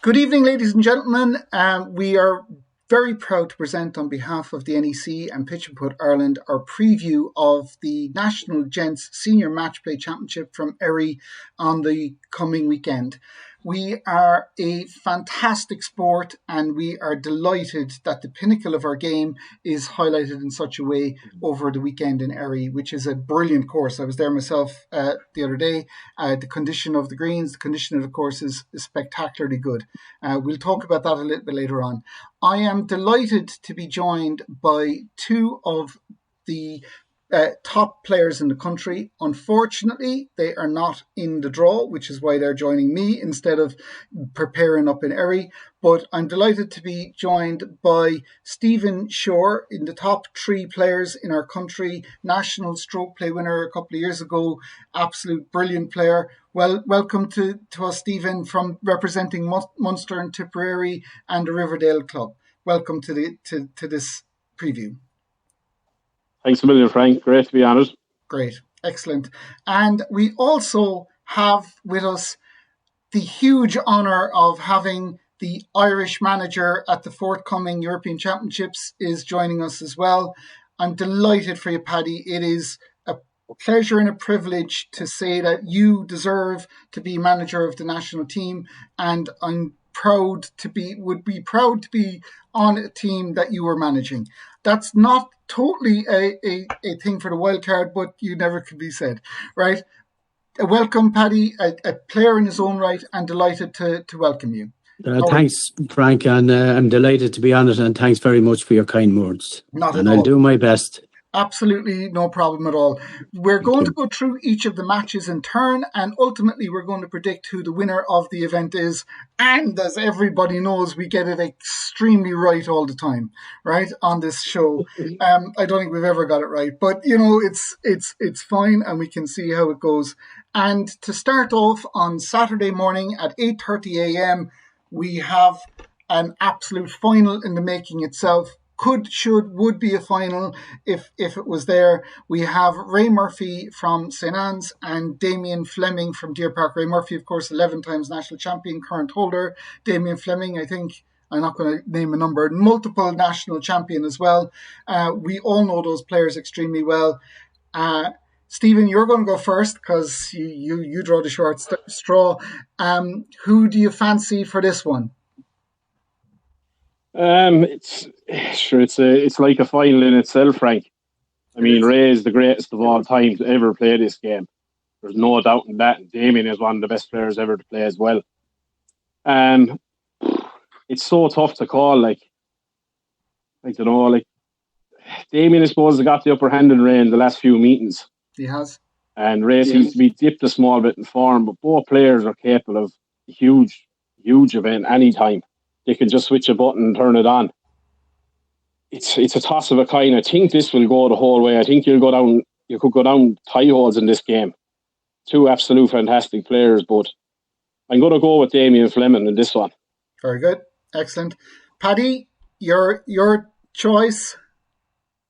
Good evening, ladies and gentlemen. We are very proud to present on behalf of the NEC and Pitch and Putt Ireland our preview of the National Gents Senior Matchplay Championship from Erry on the coming weekend. We are a fantastic sport and we are delighted that the pinnacle of our game is highlighted in such a way over the weekend in Erry, which is a brilliant course. I was there myself the other day. The condition of the greens, the condition of the course is spectacularly good. We'll talk about that a little bit later on. I am delighted to be joined by two of the top players in the country. Unfortunately, they are not in the draw, which is why they're joining me instead of preparing up in Erry. But I'm delighted to be joined by Stephen Shore, in the top three players in our country, national stroke play winner a couple of years ago, absolute brilliant player. Well, welcome to us, Stephen, from representing Munster and Tipperary and the Riverdale Club. Welcome to this preview. Thanks a million, Frank. Great to be on it. Great. Excellent. And we also have with us the huge honour of having the Irish manager at the forthcoming European Championships is joining us as well. I'm delighted for you, Paddy. It is a pleasure and a privilege to say that you deserve to be manager of the national team, and I'm would be proud to be on a team that you were managing. That's not totally a thing for the wild card, but you never could be said, right? Welcome, Paddy, a player in his own right, and delighted to welcome you. Thanks, Frank, and I'm delighted to be on it, and thanks very much for your kind words. I'll do my best. Absolutely no problem at all. We're going to go through each of the matches in turn, and ultimately we're going to predict who the winner of the event is. And as everybody knows, we get it extremely right all the time, right, on this show. I don't think we've ever got it right, but it's fine, and we can see how it goes. And to start off on Saturday morning at 8:30 a.m, we have an absolute final in the making itself. Would be a final if it was there. We have Ray Murphy from St. Anne's and Damien Fleming from Deer Park. Ray Murphy, of course, 11 times national champion, current holder. Damien Fleming, I think, I'm not going to name a number, multiple national champion as well. We all know those players extremely well. Stephen, you're going to go first because you draw the short straw. Who do you fancy for this one? It's like a final in itself, Frank. I mean, Ray is the greatest of all time to ever play this game. There's no doubt in that. And Damien is one of the best players ever to play as well. It's so tough to call. Damien, I suppose, has got the upper hand in Ray in the last few meetings. He has. And Ray seems to be dipped a small bit in form, but both players are capable of a huge event any time. They can just switch a button and turn it on. It's a toss of a kind. I think this will go the whole way. I think you could go down tie holes in this game. Two absolute fantastic players, but I'm going to go with Damien Fleming in this one. Very good. Excellent. Paddy, your choice?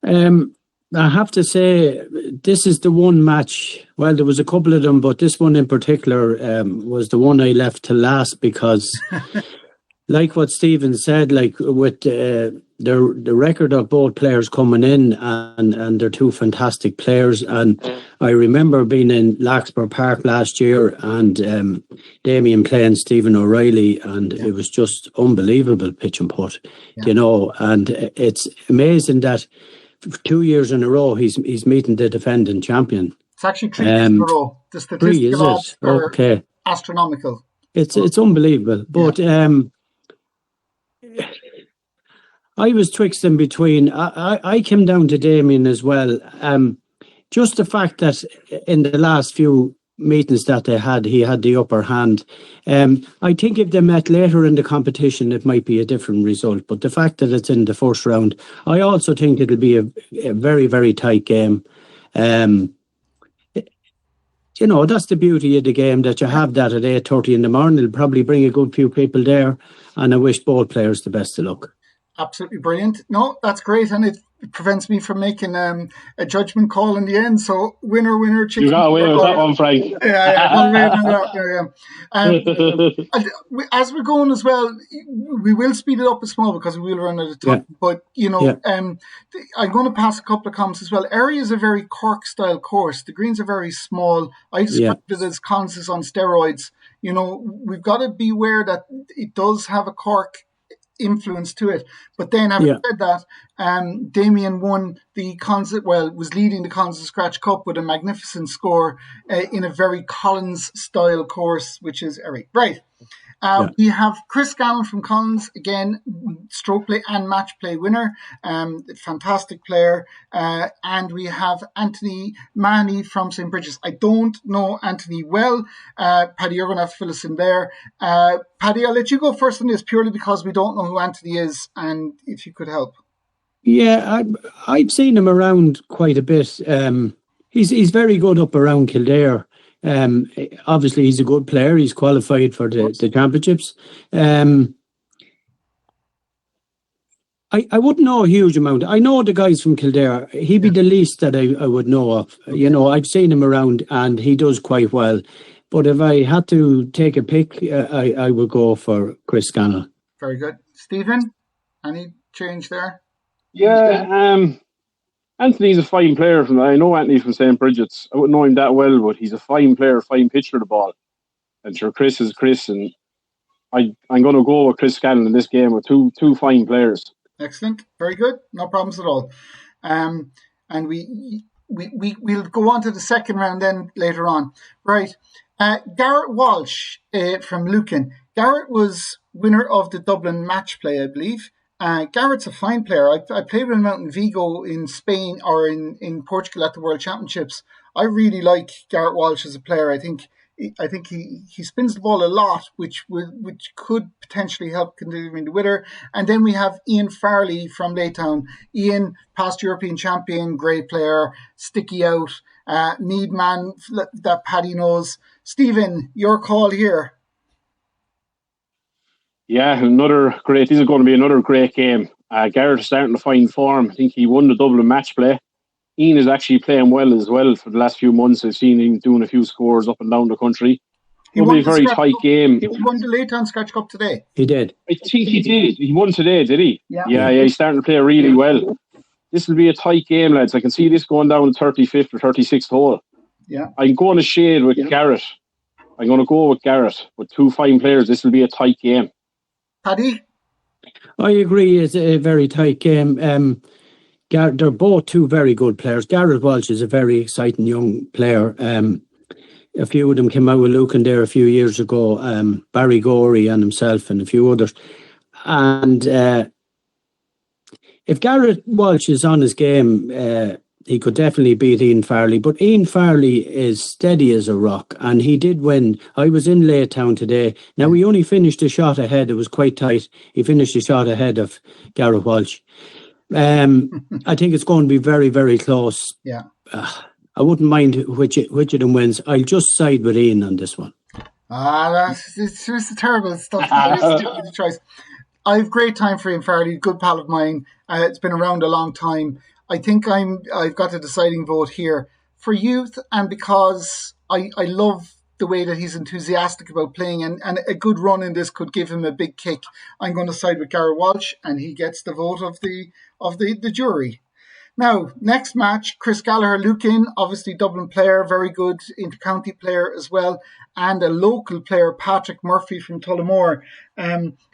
I have to say, this is the one match. Well, there was a couple of them, but this one in particular was the one I left to last because... Like what Stephen said, with the record of both players coming in, and they're two fantastic players. And I remember being in Larkspur Park last year and Damien playing Stephen OReilly, and it was just unbelievable pitch and putt, And it's amazing that 2 years in a row he's meeting the defending champion. It's actually 3 years in a row. The statistical odds are astronomical. It's unbelievable, but. I was twixt in between. I came down to Damien as well. Just the fact that in the last few meetings that they had, he had the upper hand. I think if they met later in the competition, it might be a different result. But the fact that it's in the first round, I also think it'll be a very, very tight game. That's the beauty of the game, that you have that at 8:30 in the morning. It'll probably bring a good few people there, and I wish both players the best of luck. Absolutely brilliant. No, that's great, and prevents me from making a judgment call in the end. So winner, chicken. You got away with that one, Frank. As we're going as well, we will speed it up a small because we will run out of time. Yeah. But, I'm going to pass a couple of comments as well. Erry is a very Cork-style course. The greens are very small. I described it as Collins on steroids. We've got to beware that it does have a Cork influence to it. But then having said that, Damien won the was leading the Collins Scratch Cup with a magnificent score in a very Collins style course, which is Erry. Right. We have Chris Scannell from Collins, again, stroke play and match play winner, fantastic player. And we have Anthony Mahoney from St. Bridget's. I don't know Anthony well. Paddy, you're going to have to fill us in there. Paddy, I'll let you go first on this purely because we don't know who Anthony is and if you could help. Yeah, I've seen him around quite a bit. He's very good up around Kildare. Obviously, he's a good player. He's qualified for the championships. I wouldn't know a huge amount. I know the guys from Kildare. He'd be the least that I would know of. I've seen him around and he does quite well. But if I had to take a pick, I would go for Chris Scannell. Very good. Stephen, any change there? Yeah, Anthony's a fine player. I know Anthony from St. Bridget's. I wouldn't know him that well, but he's a fine player, fine pitcher of the ball. And sure, Chris is Chris, and I'm going to go with Chris Scannell in this game with two fine players. Excellent, very good, no problems at all. And we'll go on to the second round then later on. Right, Garrett Walsh from Lucan. Garrett was winner of the Dublin match play, I believe. Garrett's a fine player. I played with him out in Vigo in Spain or in Portugal at the World Championships. I really like Garrett Walsh as a player. I think he spins the ball a lot, which could potentially help continuing the winner. And then we have Ian Farley from Laytown. Ian, past European champion, great player, sticky out, Mead man that Paddy knows. Stephen, your call here. Yeah, this is going to be another great game. Garrett is starting to find form. I think he won the Dublin match play. Ian is actually playing well as well for the last few months. I've seen him doing a few scores up and down the country. It'll be a very tight game. He won the Laytown Scratch Cup today. He did. I think he did. He won today, did he? Yeah, he's starting to play really well. This will be a tight game, lads. I can see this going down to 35th or 36th hole. Yeah. I'm going to shade with Garrett. I'm going to go with Garrett. With two fine players, this will be a tight game. Paddy? I agree. It's a very tight game. They're both two very good players. Garrett Walsh is a very exciting young player. A few of them came out with Lucan there a few years ago. Barry Gorey and himself and a few others. And if Garrett Walsh is on his game, he could definitely beat Ian Farley. But Ian Farley is steady as a rock, and he did win. I was in Laytown today. Now, he only finished a shot ahead. It was quite tight. He finished a shot ahead of Garrett Walsh. I think it's going to be very, very close. Yeah. I wouldn't mind which of them wins. I'll just side with Ian on this one. It's just terrible stuff. Choice. I have great time for Ian Farley, good pal of mine. It's been around a long time. I think I've got a deciding vote here for youth, and because I love the way that he's enthusiastic about playing, and a good run in this could give him a big kick. I'm going to side with Garrett Walsh, and he gets the vote of the jury. Now, next match, Chris Gallagher, Lucan, obviously Dublin player, very good inter-county player as well, and a local player, Patrick Murphy from Tullamore.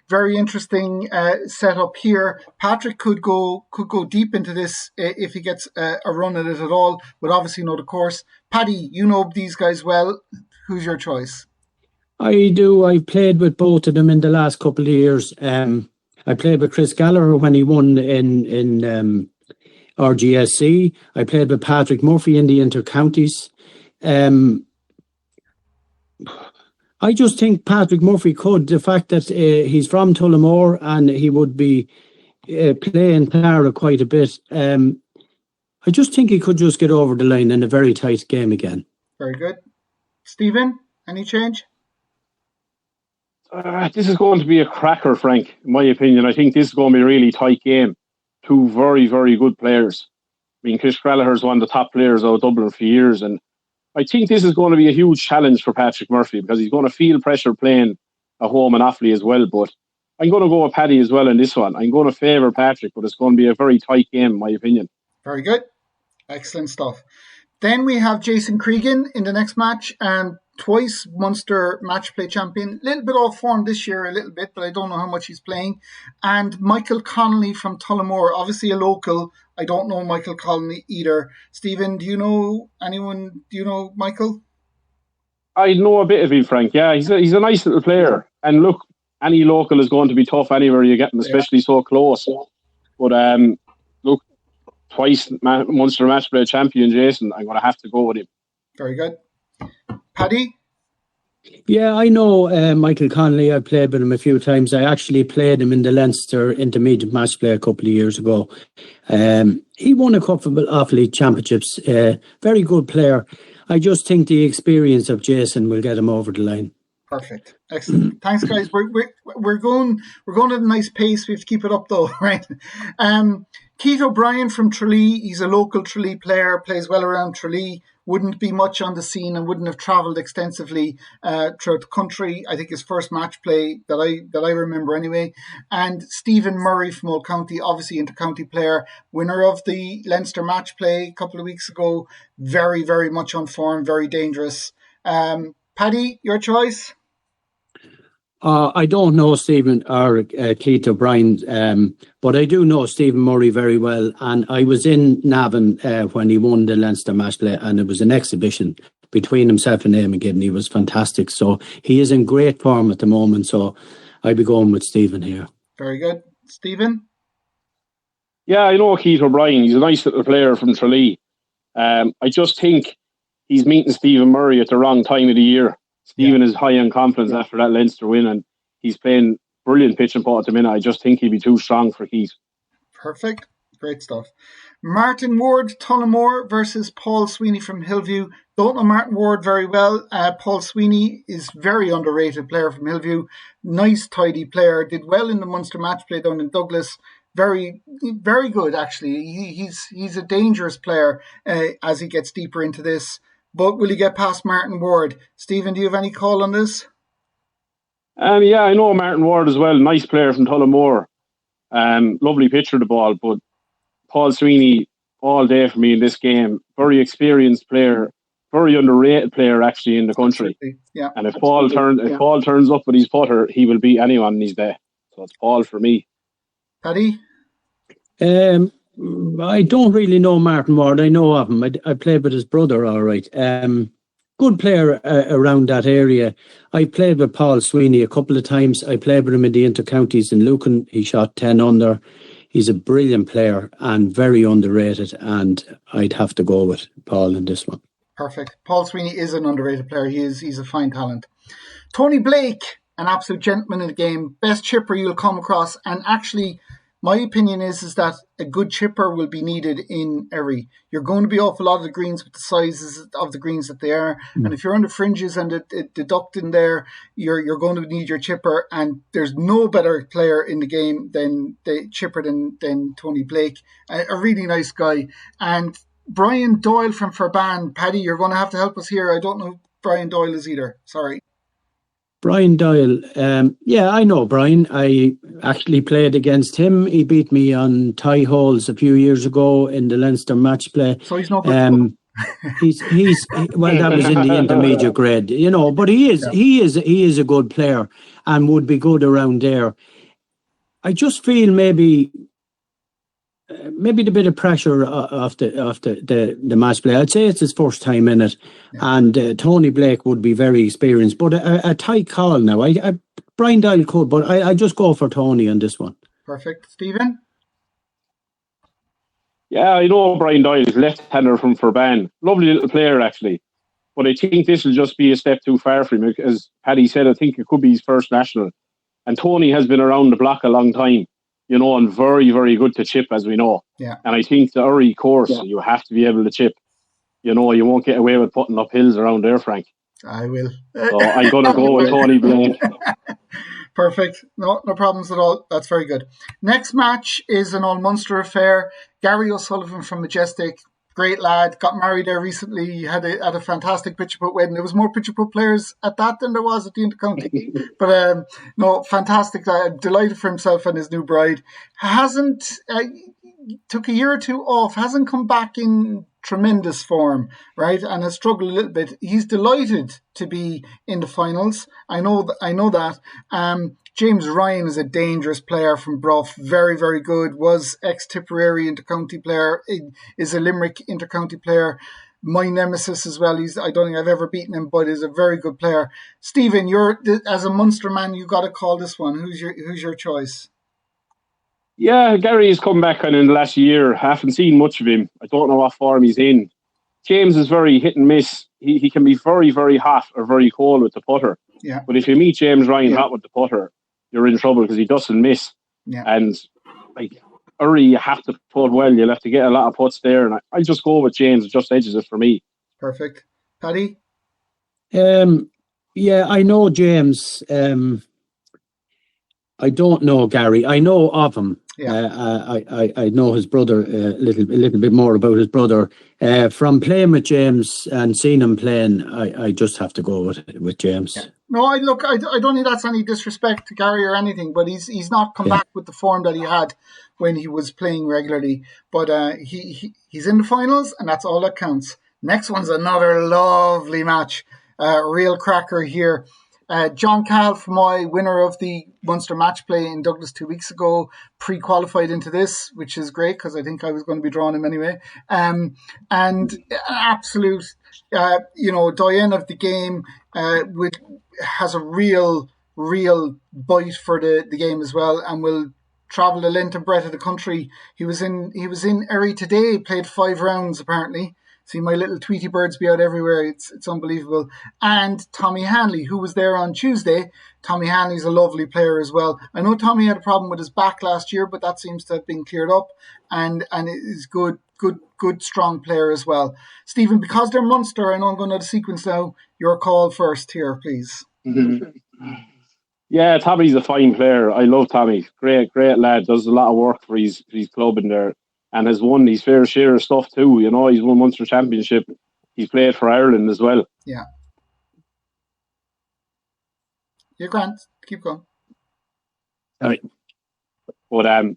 Very interesting setup here. Patrick could go deep into this if he gets a run at it at all, but obviously know the course. Paddy, you know these guys well. Who's your choice? I do. I've played with both of them in the last couple of years. I played with Chris Gallagher when he won in RGSC. I played with Patrick Murphy in the inter-counties. I just think Patrick Murphy could. The fact that he's from Tullamore and he would be playing Tara quite a bit. I just think he could just get over the line in a very tight game again. Very good. Stephen, any change? This is going to be a cracker, Frank, in my opinion. I think this is going to be a really tight game. two very, very good players. I mean, Chris Gallagher's one of the top players out of Dublin for years, and I think this is going to be a huge challenge for Patrick Murphy because he's going to feel pressure playing at home in Offaly as well. But I'm going to go with Paddy as well in this one. I'm going to favour Patrick, but it's going to be a very tight game, in my opinion. Very good. Excellent stuff. Then we have Jason Cregan in the next match, twice Munster match play champion. A little bit off form this year, but I don't know how much he's playing. And Michael Connolly from Tullamore, obviously a local. I don't know Michael Connolly either. Stephen, do you know anyone? Do you know Michael? I know a bit of him, Frank. Yeah, he's a nice little player. And look, any local is going to be tough anywhere you get them, especially so close. But look, twice Munster match play champion, Jason. I'm going to have to go with him. Very good. Paddy? Yeah, I know Michael Connolly. I played with him a few times. I actually played him in the Leinster Intermediate match play a couple of years ago. He won a couple of Offaly championships. Very good player. I just think the experience of Jason will get him over the line. Perfect. Excellent. Thanks, guys. We're going at a nice pace. We have to keep it up, though, right? Keith O'Brien from Tralee. He's a local Tralee player. Plays well around Tralee. Wouldn't be much on the scene and wouldn't have travelled extensively throughout the country. I think his first match play that I remember anyway. And Stephen Murray from Old County, obviously inter-county player, winner of the Leinster match play a couple of weeks ago. Very, very much on form, very dangerous. Paddy, your choice? I don't know Stephen or Keith O'Brien, but I do know Stephen Murray very well. And I was in Navan when he won the Leinster match play, and it was an exhibition between himself and Aine Gibney. It was fantastic. So he is in great form at the moment. So I'd be going with Stephen here. Very good. Stephen? Yeah, I know Keith O'Brien. He's a nice little player from Tralee. I just think he's meeting Stephen Murray at the wrong time of the year. Stephen is high on confidence after that Leinster win, and he's playing brilliant pitch and putt at the minute. I just think he'd be too strong for Keith. Perfect. Great stuff. Martin Ward, Tullamore versus Paul Sweeney from Hillview. Don't know Martin Ward very well. Paul Sweeney is very underrated player from Hillview. Nice, tidy player. Did well in the Munster match play down in Douglas. Very, very good, actually. He's a dangerous player as he gets deeper into this. But will he get past Martin Ward? Stephen, do you have any call on this? Yeah, I know Martin Ward as well. Nice player from Tullamore. Lovely pitcher of the ball. But Paul Sweeney, all day for me in this game. Very experienced player. Very underrated player, actually, in the country. Absolutely. Yeah. And if Paul turns up with his putter, he will beat anyone in his day. So it's Paul for me. Paddy? I don't really know Martin Ward. I know of him. I played with his brother, all right. Good player around that area. I played with Paul Sweeney a couple of times. I played with him in the inter-counties in Lucan. He shot 10 under. He's a brilliant player and very underrated, and I'd have to go with Paul in this one. Perfect. Paul Sweeney is an underrated player. He's a fine talent. Tony Blake, an absolute gentleman in the game. Best chipper you'll come across, and actually my opinion is that a good chipper will be needed in Erry. You're going to be off a lot of the greens with the sizes of the greens that they are. And if you're on the fringes and the duct in there, you're going to need your chipper. And there's no better player in the game than the chipper than Tony Blake. A really nice guy. And Brian Doyle from Ferban. Paddy, you're going to have to help us here. I don't know who Brian Doyle is either. Sorry. Brian Doyle, yeah, I know Brian. I actually played against him. He beat me on tie holes a few years ago in the Leinster match play. So he's not good. He's well, that was in the intermediate grade, you know. But he is a good player and would be good around there. I just feel maybe the bit of pressure off the match play. I'd say it's his first time in it, and Tony Blake would be very experienced. But a tight call now. Brian Doyle could, but I just go for Tony on this one. Perfect. Stephen? Yeah, I know Brian Doyle is left-hander from Ferban. Lovely little player, actually. But I think this will just be a step too far for him. As Paddy said, I think it could be his first national. And Tony has been around the block a long time. You know, and very, very good to chip, as we know. Yeah. And I think the Erry course, you have to be able to chip. You know, you won't get away with putting up hills around there, Frank. I will. So I'm going to go with Tony Blake. Perfect. No problems at all. That's very good. Next match is an all Munster affair. Gary O'Sullivan from Majestic, great lad, got married there recently, had a fantastic pitch putt wedding. There was more pitch putt players at that than there was at the Intercounty. But no, fantastic. Delighted for himself and his new bride. Took a year or two off, hasn't come back in tremendous form, right? And has struggled a little bit. He's delighted to be in the finals. I know that. James Ryan is a dangerous player from Bruff. Very, very good. Was ex-Tipperary intercounty player. Is a Limerick intercounty player. My nemesis as well. I don't think I've ever beaten him, but is a very good player. Stephen, you're as a Munster man, you got to call this one. Who's your choice? Yeah, Gary's come back in the last year. Haven't seen much of him. I don't know what form he's in. James is very hit and miss. He can be very, very hot or very cold with the putter. Yeah. But if you meet James Ryan hot with the putter, you're in trouble because he doesn't miss. Yeah. And like Erry, you have to putt well. You'll have to get a lot of putts there. And I'll just go with James. It just edges it for me. Perfect. Paddy? Yeah, I know James. I don't know Gary. I know of him. Yeah. I know his brother a little bit more about his brother. From playing with James and seeing him playing, I just have to go with James. Yeah. No, I don't think that's any disrespect to Gary or anything, but he's not come back with the form that he had when he was playing regularly. But he's in the finals, and that's all that counts. Next one's another lovely match. Real cracker here. John Cahill, for my winner of the Munster Matchplay in Douglas 2 weeks ago, pre-qualified into this, which is great because I think I was going to be drawing him anyway. And an absolute, doyen of the game, has a real bite for the game as well, and will travel the length and breadth of the country. He was in Erry today, played 5 rounds apparently. See my little Tweety birds be out everywhere. It's unbelievable. And Tommy Hanley, who was there on Tuesday. Tommy Hanley's a lovely player as well. I know Tommy had a problem with his back last year, but that seems to have been cleared up. And is good, strong player as well. Stephen, because they're Munster, I know I'm going to the sequence now. Your call first here, please. Mm-hmm. Yeah, Tommy's a fine player. I love Tommy. Great lad. Does a lot of work for his club in there. And has won his fair share of stuff too. You know, he's won Munster Championship. He's played for Ireland as well. Yeah. You're grand. Keep going. All right. But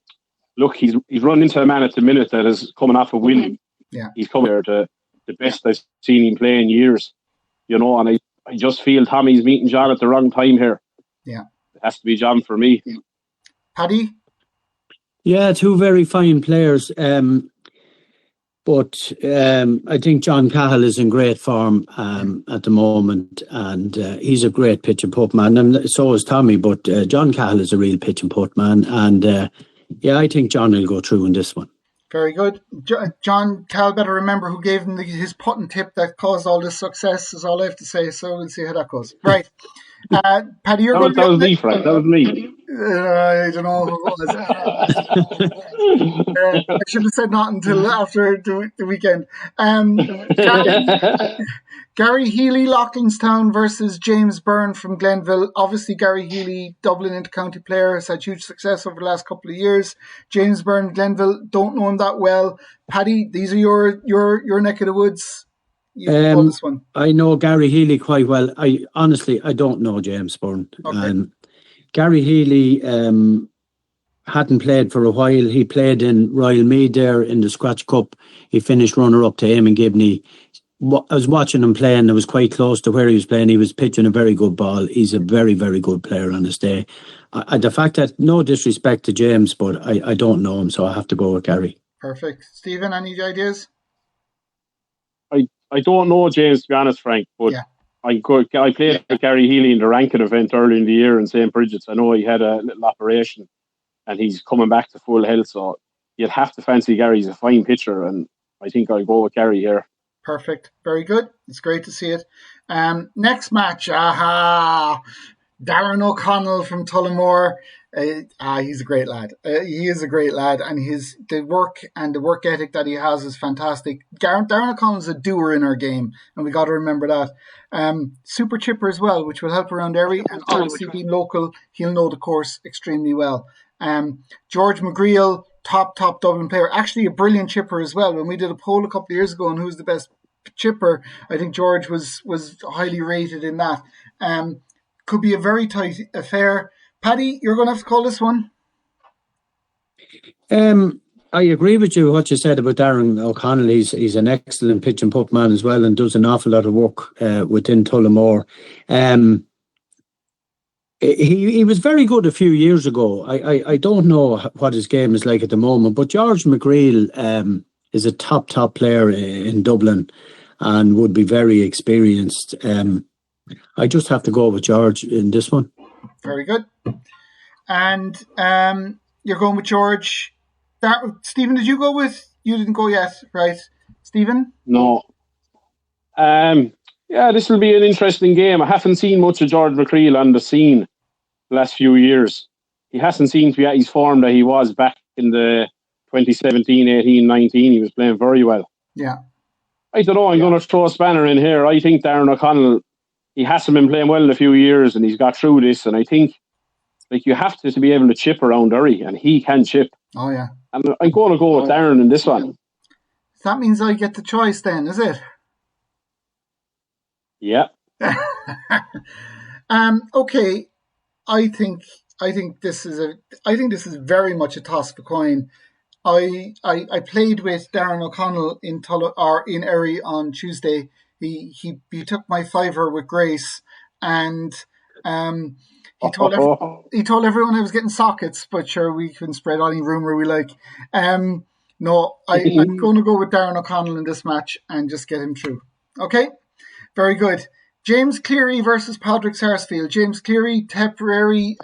look, he's run into a man at the minute that is coming off a win. Yeah. He's come here to the best I've seen him play in years. You know, and I just feel Tommy's meeting John at the wrong time here. Yeah. It has to be John for me. Paddy? Yeah, 2 very fine players. But I think John Cahill is in great form at the moment, and he's a great pitch and putt man, and so is Tommy. But John Cahill is a real pitch and putt man, and I think John will go through in this one. Very good. John Cahill better remember who gave him his putting tip that caused all this success, is all I have to say. So we'll see how that goes. Right. Paddy, you're that was me, Frank. That was me. I don't know who it was. I should have said not until after the weekend. Gary Healey, Loughlinstown versus James Byrne from Glenville. Obviously, Gary Healey, Dublin inter-county player, has had huge success over the last couple of years. James Byrne, Glenville, don't know him that well. Paddy, these are your neck of the woods. This one. I know Gary Healey quite well. I don't know James Byrne. Okay. Gary Healey hadn't played for a while. He played in Royal Mead there in the Scratch Cup. He finished runner-up to Aine Gibney. I was watching him playing. I was quite close to where he was playing. He was pitching a very good ball. He's a very, very good player on his day. The fact that, no disrespect to James, but I don't know him, so I have to go with Gary. Perfect. Stephen, any ideas? I don't know James, to be honest, Frank, but yeah. I played with Gary Healey in the ranking event early in the year in St. Bridget's. I know he had a little operation and he's coming back to full health, so you'd have to fancy Gary. He's a fine pitcher, and I think I'll go with Gary here. Perfect. Very good. It's great to see it. Next match. Darren OConnell from Tullamore. He's a great lad. He is a great lad, and the work ethic that he has is fantastic. Darren OConnell is a doer in our game, and we got to remember that. Super chipper as well, which will help around Erry, and obviously being local, he'll know the course extremely well. George McGreal, top Dublin player, actually a brilliant chipper as well. When we did a poll a couple of years ago on who's the best chipper, I think George was highly rated in that. Could be a very tight affair. Paddy, you're going to have to call this one. I agree with you what you said about Darren OConnell. He's an excellent pitch and putt man as well, and does an awful lot of work within Tullamore. He was very good a few years ago. I don't know what his game is like at the moment, but George McGreal is a top player in Dublin and would be very experienced. I just have to go with George in this one. Very good. And you're going with George. Stephen, did you go with? You didn't go yet, right? Stephen? No. This will be an interesting game. I haven't seen much of George McCreel on the scene the last few years. He hasn't seemed to be at his form that he was back in the 2017, 18, 19. He was playing very well. Yeah. I don't know. I'm going to throw a spanner in here. I think Darren OConnell, he hasn't been playing well in a few years, and he's got through this. And I think you have to be able to chip around Erry, and he can chip. Oh, yeah. And I'm going to go with Darren in this one. That means I get the choice then, is it? Yeah. Okay. I think this is very much a toss of a coin. I played with Darren OConnell in Erry on Tuesday. He took my fiver with grace, and he told everyone I was getting sockets, but sure, we can spread any rumour we like. No, I'm going to go with Darren OConnell in this match and just get him through. Okay, very good. James Clearary versus Padraig Sarsfield. James Clearary, temporary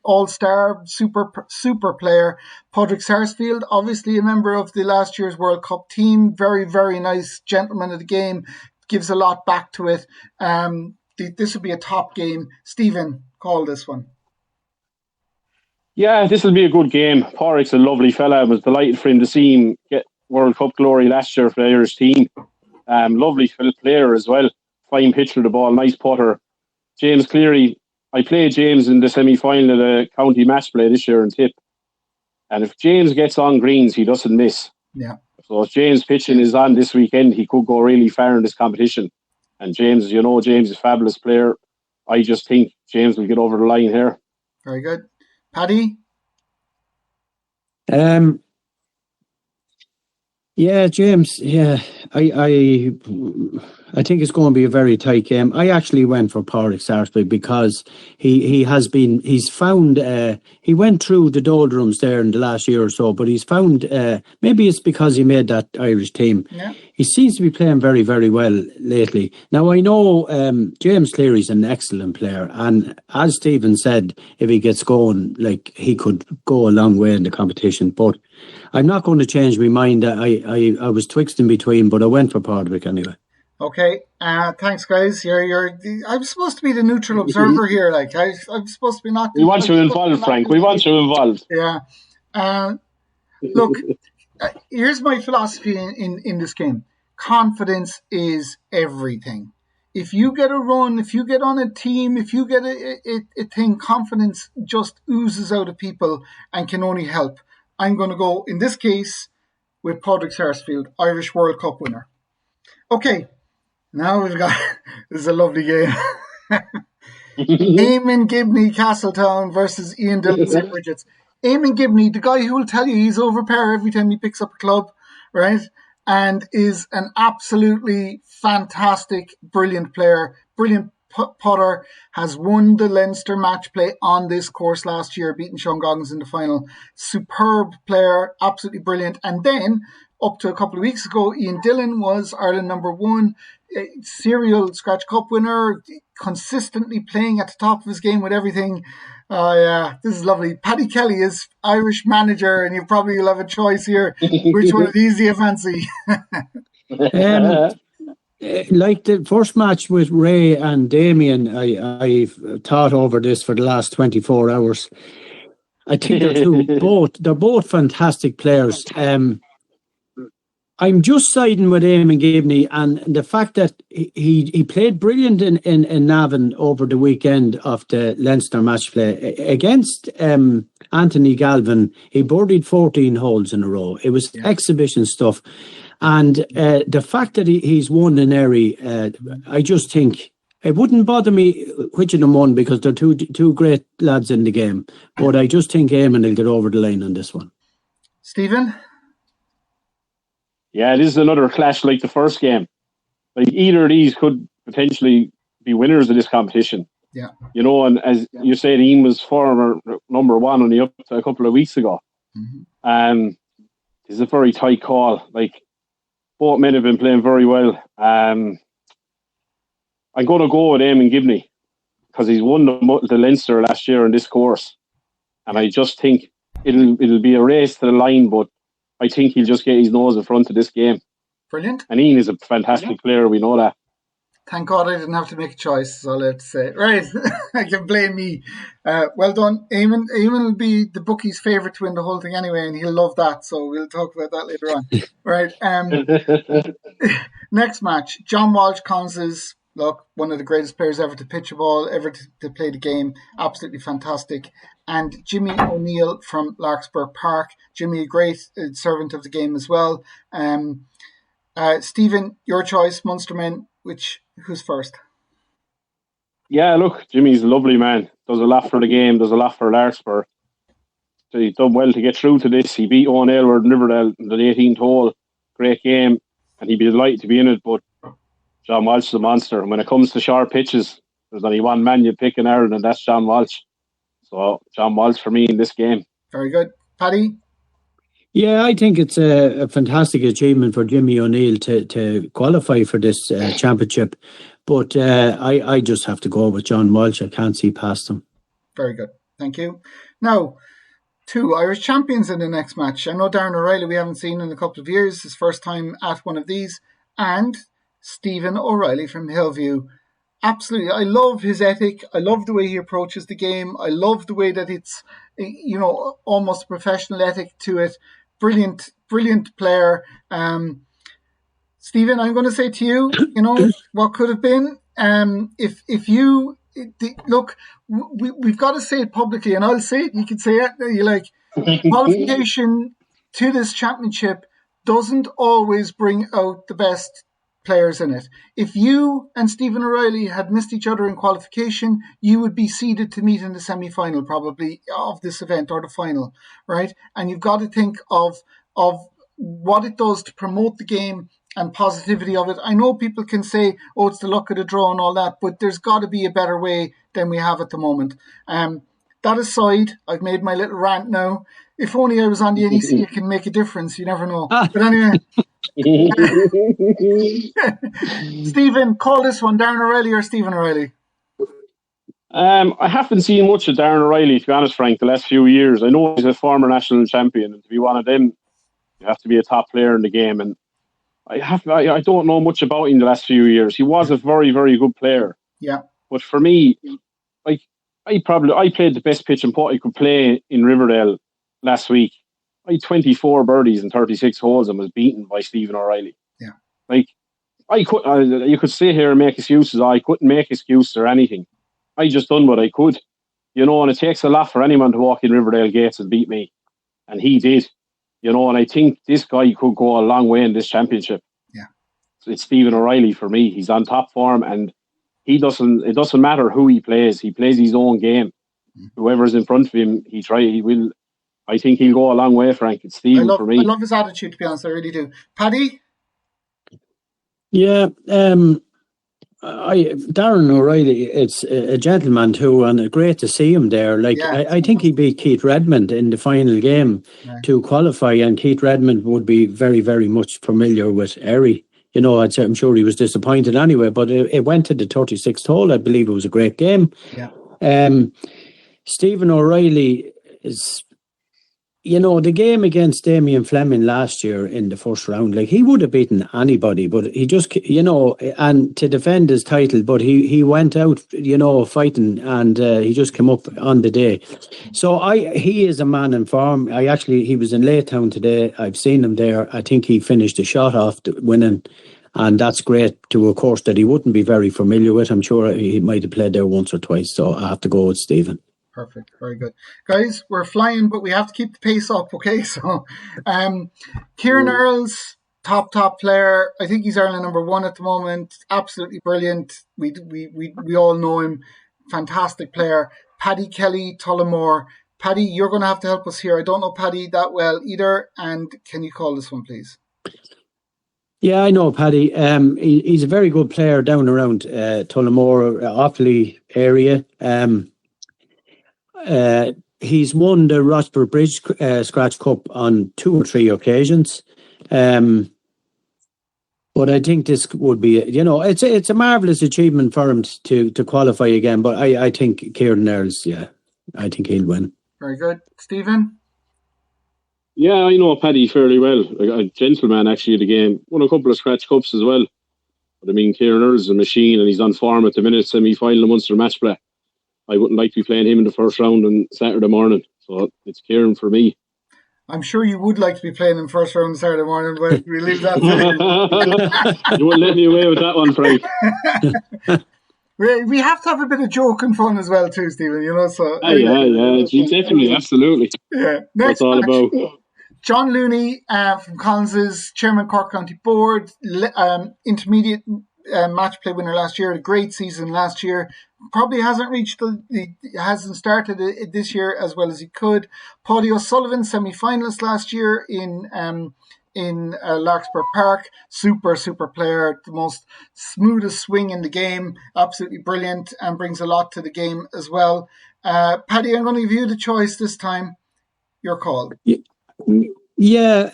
all-star, super player. Padraig Sarsfield, obviously a member of the last year's World Cup team. Very, very nice gentleman of the game. Gives a lot back to it. This will be a top game. Stephen, call this one. Yeah, this will be a good game. Padraig's a lovely fella. I was delighted for him to see him get World Cup glory last year for the Irish team. Lovely player as well. Fine pitch for the ball, nice putter. James Clearary, I played James in the semi-final of the county Matchplay this year in Tip. And if James gets on greens, he doesn't miss. Yeah. So if James' pitching is on this weekend, he could go really far in this competition. And James, James is a fabulous player. I just think James will get over the line here. Very good. Paddy? Yeah, James. Yeah, I think it's going to be a very tight game. I actually went for Padraig Sarsfield because he went through the doldrums there in the last year or so, but he's found maybe it's because he made that Irish team. Yeah. He seems to be playing very, very well lately. Now I know James Cleary's an excellent player, and as Stephen said, if he gets going, he could go a long way in the competition. But I'm not going to change my mind. I was twixt in between, but I went for Padraig anyway. Okay, thanks, guys. I'm supposed to be the neutral observer here. I'm supposed to be not. We want you involved, Frank. We want you involved. Yeah. Look, here's my philosophy in this game. Confidence is everything. If you get a run, if you get on a team, if you get a thing, confidence just oozes out of people and can only help. I'm going to go, in this case, with Padraig Sarsfield, Irish World Cup winner. Okay. Now we've got, this is a lovely game. Aine Gibney, Castletown versus Ian Dillon, St. Bridget's. Aine Gibney, the guy who will tell you he's over par every time he picks up a club, right? And is an absolutely fantastic, brilliant player, brilliant putter, has won the Leinster Matchplay on this course last year, beating Sean Goggins in the final. Superb player, absolutely brilliant. And then, up to a couple of weeks ago, Ian Dillon was Ireland #1, serial Scratch Cup winner, consistently playing at the top of his game with everything. Yeah, this is lovely. Paddy Kelly is Irish manager, and you probably will have a choice here. Which one of these do you fancy? Like the first match with Ray and Damien, I've thought over this for the last 24 hours. I think they're both fantastic players. I'm just siding with Aine Gibney, and the fact that he played brilliant in Navan over the weekend of the Leinster match play against Anthony Galvin. He birdied 14 holes in a row. It was exhibition stuff. And the fact that he's won in Erry, I just think it wouldn't bother me which of them won, because they're two great lads in the game. But I just think Eamon will get over the line on this one. Stephen? Yeah, this is another clash like the first game. Like either of these could potentially be winners of this competition. Yeah. You know, and as you said, Ian was former number one only up to a couple of weeks ago. Mm-hmm. It's a very tight call. Like, both men have been playing very well. I'm going to go with Aine Gibney because he's won the Leinster last year in this course. And I just think it'll be a race to the line, but I think he'll just get his nose in front of this game. Brilliant. And Ian is a fantastic player, we know that. Thank God I didn't have to make a choice, is all I have to say. Right, I can blame me. Well done. Eamon will be the bookie's favourite to win the whole thing anyway, and he'll love that, so we'll talk about that later on. Right. Next match, John Walsh, Collins, look, one of the greatest players ever to pitch a ball, ever to play the game. Absolutely fantastic. And Jimmy ONeal from Larkspur Park. Jimmy, a great servant of the game as well. Stephen, your choice, Munstermen. Who's first? Yeah, look, Jimmy's a lovely man. Does a lot for the game, does a lot for Larkspur. So he's done well to get through to this. He beat ONeal in Riverdale in the 18th hole. Great game, and he'd be delighted to be in it, but John Walsh is a monster. And when it comes to short pitches, there's only one man you pick in Ireland, and that's John Walsh. So John Walsh for me in this game. Very good. Paddy? Yeah, I think it's a fantastic achievement for Jimmy ONeal to qualify for this championship. But I just have to go with John Walsh. I can't see past him. Very good. Thank you. Now, two Irish champions in the next match. I know Darren OReilly we haven't seen in a couple of years. His first time at one of these. And Stephen O'Reilly from Hillview. Absolutely. I love his ethic. I love the way he approaches the game. I love the way that it's, almost a professional ethic to it. Brilliant player. Stephen, I'm going to say to you, what could have been if you look. We've got to say it publicly, and I'll say it. You can say it. You like qualification to this championship doesn't always bring out the best players in it. If you and Stephen O'Reilly had missed each other in qualification, you would be seeded to meet in the semi-final probably of this event or the final, right? And you've got to think of what it does to promote the game and positivity of it. I know people can say, oh, it's the luck of the draw and all that, but there's got to be a better way than we have at the moment. That aside, I've made my little rant now. If only I was on the NEC, it can make a difference. You never know. But anyway... Stephen, call this one, Darren OReilly or Stephen O'Reilly? I haven't seen much of Darren OReilly, to be honest, Frank, the last few years. I know he's a former national champion, and to be one of them, you have to be a top player in the game. And I don't know much about him the last few years. He was a very, very good player. Yeah. But for me, I played the best pitch and putt I could play in Riverdale last week. I had 24 birdies and 36 holes and was beaten by Stephen O'Reilly. Yeah. You could sit here and make excuses. I couldn't make excuses or anything. I just done what I could. And it takes a lot for anyone to walk in Riverdale gates and beat me. And he did. And I think this guy could go a long way in this championship. Yeah. So it's Stephen O'Reilly for me. He's on top form, and it doesn't matter who he plays. He plays his own game. Whoever's in front of him, he will. I think he'll go a long way, Frank. It's Stephen for me. I love his attitude, to be honest. I really do. Paddy? Yeah, Darren O'Reilly, it's a gentleman too, and great to see him there. I think he beat Keith Redmond in the final game to qualify, and Keith Redmond would be very, very much familiar with Erry. I'm sure he was disappointed anyway, but it went to the 36th hole. I believe it was a great game. Yeah. Stephen O'Reilly is... the game against Damien Fleming last year in the first round, like, he would have beaten anybody, but he just, and to defend his title, but he went out, fighting, and he just came up on the day. So he is a man in form. He was in Laytown today. I've seen him there. I think he finished a shot off winning, and that's great to a course that he wouldn't be very familiar with. I'm sure he might have played there once or twice, so I have to go with Stephen. Perfect. Very good. Guys, we're flying, but we have to keep the pace up, okay? So, Kieran Earls, top player. I think he's Ireland number 1 at the moment. Absolutely brilliant. We all know him. Fantastic player. Paddy Kelly, Tullamore. Paddy, you're going to have to help us here. I don't know Paddy that well either. And can you call this one, please? Yeah, I know Paddy. He's a very good player down around Tullamore, Offaly area. He's won the Roxburgh Bridge Scratch Cup on 2 or 3 occasions. But I think this would be, it's a marvellous achievement for him to qualify again. But I think Kieran Earls, I think he'll win. Very good. Stephen? Yeah, I know Paddy fairly well. A gentleman, actually, at the game. Won a couple of Scratch Cups as well. But I mean, Kieran Earls is a machine, and he's on form at the minute, semi-final of Munster Matchplay. I wouldn't like to be playing him in the first round on Saturday morning. So it's Kieran for me. I'm sure you would like to be playing in first round Saturday morning, but we leave that to you won't let me away with that one, Frank. We have to have a bit of joke and fun as well too, Stephen, So yeah, definitely, absolutely. Yeah. Next That's all match, about. John Looney from Collins's Chairman Cork County Board, intermediate match play winner last year, a great season last year. Probably hasn't started it this year as well as he could. Paddy O Sullivan, semi-finalist last year in Larkspur Park. Super player, the most smoothest swing in the game, absolutely brilliant, and brings a lot to the game as well. Paddy, I'm going to give you the choice this time. Your call. Yeah,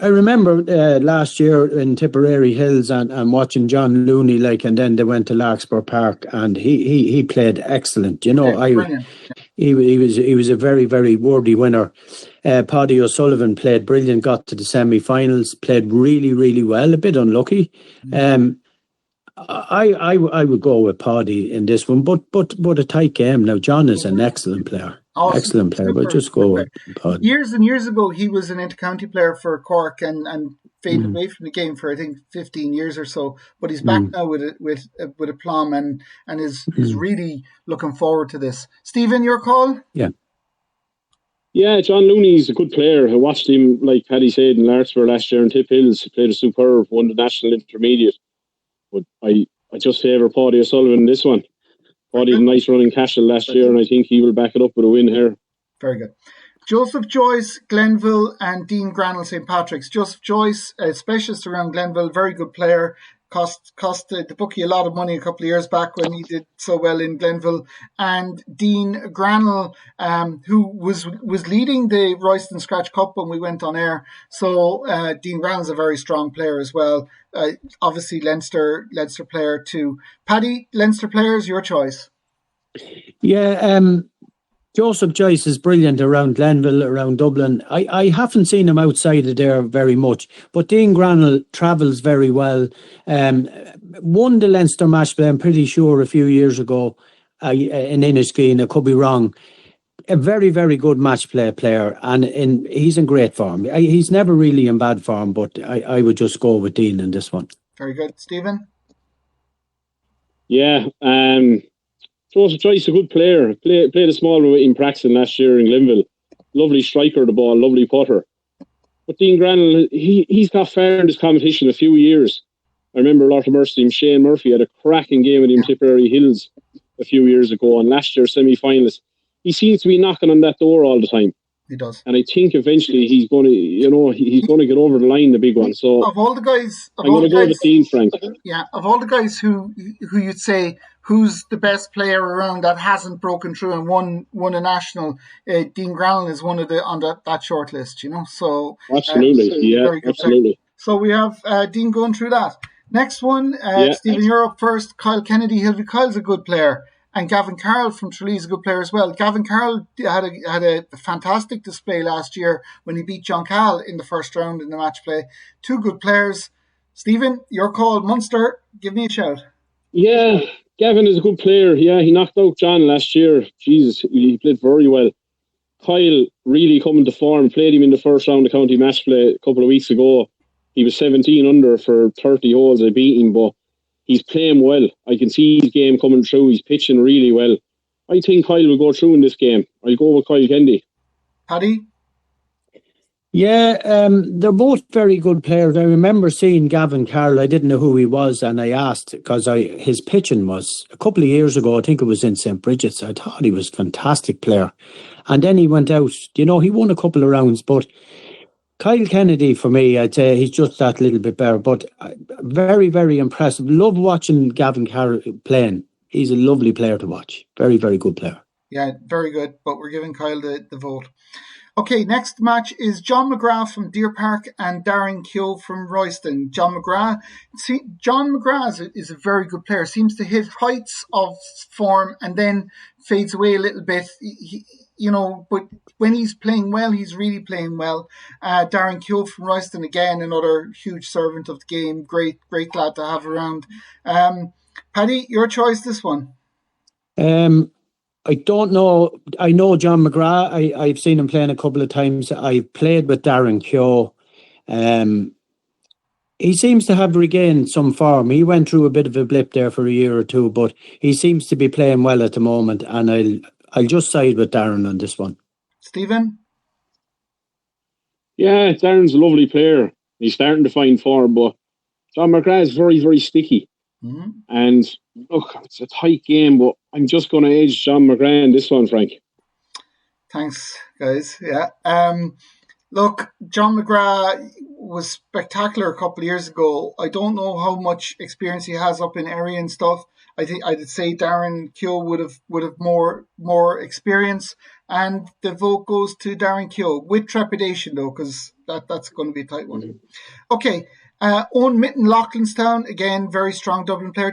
I remember last year in Tipperary Hills and watching John Looney, and then they went to Larkspur Park, and he played excellent. Brilliant. He was a very, very worthy winner. Paddy O Sullivan played brilliant, got to the semi-finals, played really, really well. A bit unlucky. I would go with Paddy in this one, but a tight game. Now, John is an excellent player. Awesome. Excellent player, but just go with Paddy. Years and years ago, he was an inter-county player for Cork and faded away from the game for, I think, 15 years or so. But he's back now with aplomb and is really looking forward to this. Stephen, your call? Yeah, John Looney's a good player. I watched him, like Paddy said, in Larkspur last year in Tip Hills. He played a superb, won the national intermediate. But I just favour Paddy O Sullivan in this one. Paddy had a nice run in Cahill last year, and I think he will back it up with a win here. Very good. Joseph Joyce, Glenville, and Dean Granell, St. Patrick's. Joseph Joyce, a specialist around Glenville, very good player. Cost the bookie a lot of money a couple of years back when he did so well in Glenville. And Dean Granell, who was leading the Royston Scratch Cup when we went on air. So Dean Granell's a very strong player as well. Obviously Leinster player too. Paddy, Leinster players, your choice. Yeah, Joseph Joyce is brilliant around Glenville, around Dublin. I haven't seen him outside of there very much, but Dean Granell travels very well. Won the Leinster Matchplay, I'm pretty sure, a few years ago in Inniskeen. I could be wrong. A very, very good matchplay player, and he's in great form. He's never really in bad form, but I would just go with Dean in this one. Very good. Stephen? Yeah, Joseph Joyce, a good player. Played a small one in Praxton last year in Glenville. Lovely striker of the ball, lovely putter. But Dean Granell, he's got far in this competition a few years. I remember Lord of Mercy, Shane Murphy had a cracking game with him in Tipperary Hills a few years ago, and last year semi-finalist. He seems to be knocking on that door all the time. He does. And I think eventually he's going to get over the line, the big one. So of all the guys, I'm going to go with Dean, Frank. Yeah, of all the guys who you'd say who's the best player around that hasn't broken through and won a national, Dean Granell is one of on that short list. So absolutely, absolutely. Player. So we have Dean going through that. Next one, Stephen, you're up first. Kyle Kennedy. Kyle's a good player. And Gavin Carl from Tralee is a good player as well. Gavin Carl had a fantastic display last year when he beat John Cahill in the first round in the match play. Two good players. Stephen, your call. Munster, give me a shout. Yeah, Gavin is a good player. Yeah, he knocked out John last year. Jesus, he played very well. Kyle really coming to form. Played him in the first round of county match play a couple of weeks ago. He was 17 under for 30 holes. I beat him, but he's playing well. I can see his game coming through. He's pitching really well. I think Kyle will go through in this game. I'll go with Kyle Kennedy. Paddy? Yeah, they're both very good players. I remember seeing Gavin Carl. I didn't know who he was, and I asked because his pitching was a couple of years ago. I think it was in St. Bridget's. I thought he was a fantastic player. And then he went out. He won a couple of rounds, but Kyle Kennedy, for me, I'd say he's just that little bit better, but very, very impressive. Love watching Gavin Carl playing. He's a lovely player to watch. Very, very good player. Yeah, very good, but we're giving Kyle the vote. Okay, next match is John McGrath from Deer Park and Darren Ko from Royston. John McGrath is a very good player. Seems to hit heights of form and then fades away a little bit. But when he's playing well, he's really playing well. Darren Ko from Royston, again, another huge servant of the game. Great lad to have around. Paddy, your choice this one. I don't know. I know John McGrath. I've seen him playing a couple of times. I've played with Darren Ko. He seems to have regained some form. He went through a bit of a blip there for a year or two, but he seems to be playing well at the moment, and I'll just side with Darren on this one. Stephen? Yeah, Darren's a lovely player. He's starting to find form, but John McGrath is very, very sticky. Mm-hmm. And look, it's a tight game, but I'm just going to edge John McGrath in this one, Frank. Thanks, guys. Yeah. Look, John McGrath was spectacular a couple of years ago. I don't know how much experience he has up in Erry and stuff. I think I'd say Darren Ko would have more experience, and the vote goes to Darren Ko with trepidation though, because that's going to be a tight one. Mm-hmm. Okay. Owen Mitten, Loughlinstown, again, very strong Dublin player.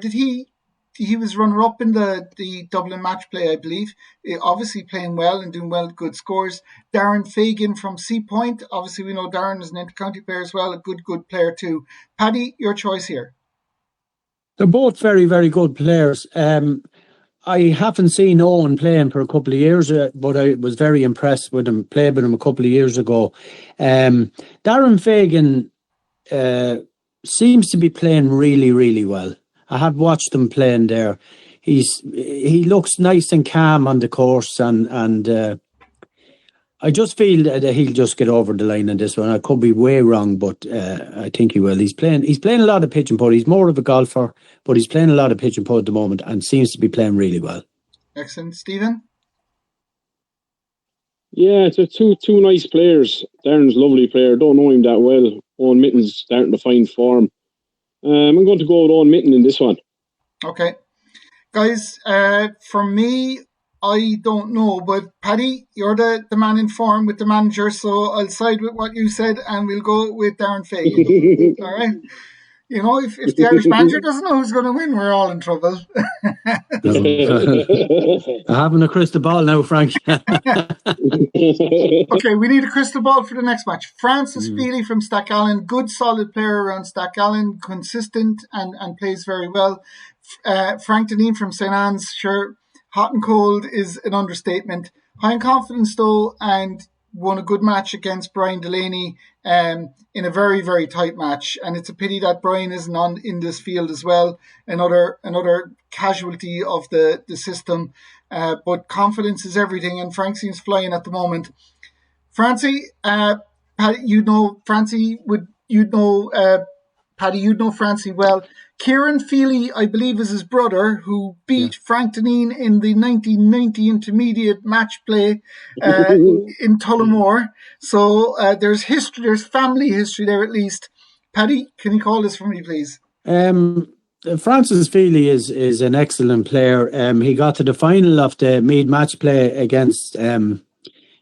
He was runner-up in the Dublin match play, I believe. Obviously playing well and doing well, good scores. Darren Fagan from Sea Point. Obviously, we know Darren is an inter-county player as well, a good player too. Paddy, your choice here. They're both very, very good players. I haven't seen Owen playing for a couple of years, but I was very impressed with him, played with him a couple of years ago. Darren Fagan seems to be playing really, really well. I have watched him playing there. He looks nice and calm on the course, and I just feel that he'll just get over the line in this one. I could be way wrong, but I think he will. He's playing a lot of pitch and putt. He's more of a golfer, but he's playing a lot of pitch and putt at the moment and seems to be playing really well. Excellent. Stephen? Yeah, it's two nice players. Darren's a lovely player. Don't know him that well. Owen Mitten's starting to find form. I'm going to go with Owen Mitten in this one. Okay. Guys, for me, I don't know, but Paddy, you're the man in form with the manager, so I'll side with what you said and we'll go with Darren Fagan. All right? If the Irish manager doesn't know who's going to win, we're all in trouble. Having a crystal ball now, Frank. Okay, we need a crystal ball for the next match. Francis Healey from Stackallen, good solid player around Stackallen, consistent and plays very well. Frank Dineen from St. Anne's, sure, hot and cold is an understatement. High in confidence though, and won a good match against Brian Delaney in a very, very tight match. And it's a pity that Brian isn't in this field as well. Another casualty of the system. But confidence is everything, and Frank seems flying at the moment. Francie, Paddy, Francie well. Kieran Feely, I believe, is his brother, who beat Frank Deneen in the 1990 intermediate match play in Tullamore. So there's history, there's family history there at least. Paddy, can you call this for me, please? Francis Feely is an excellent player. He got to the final of the Meath match play against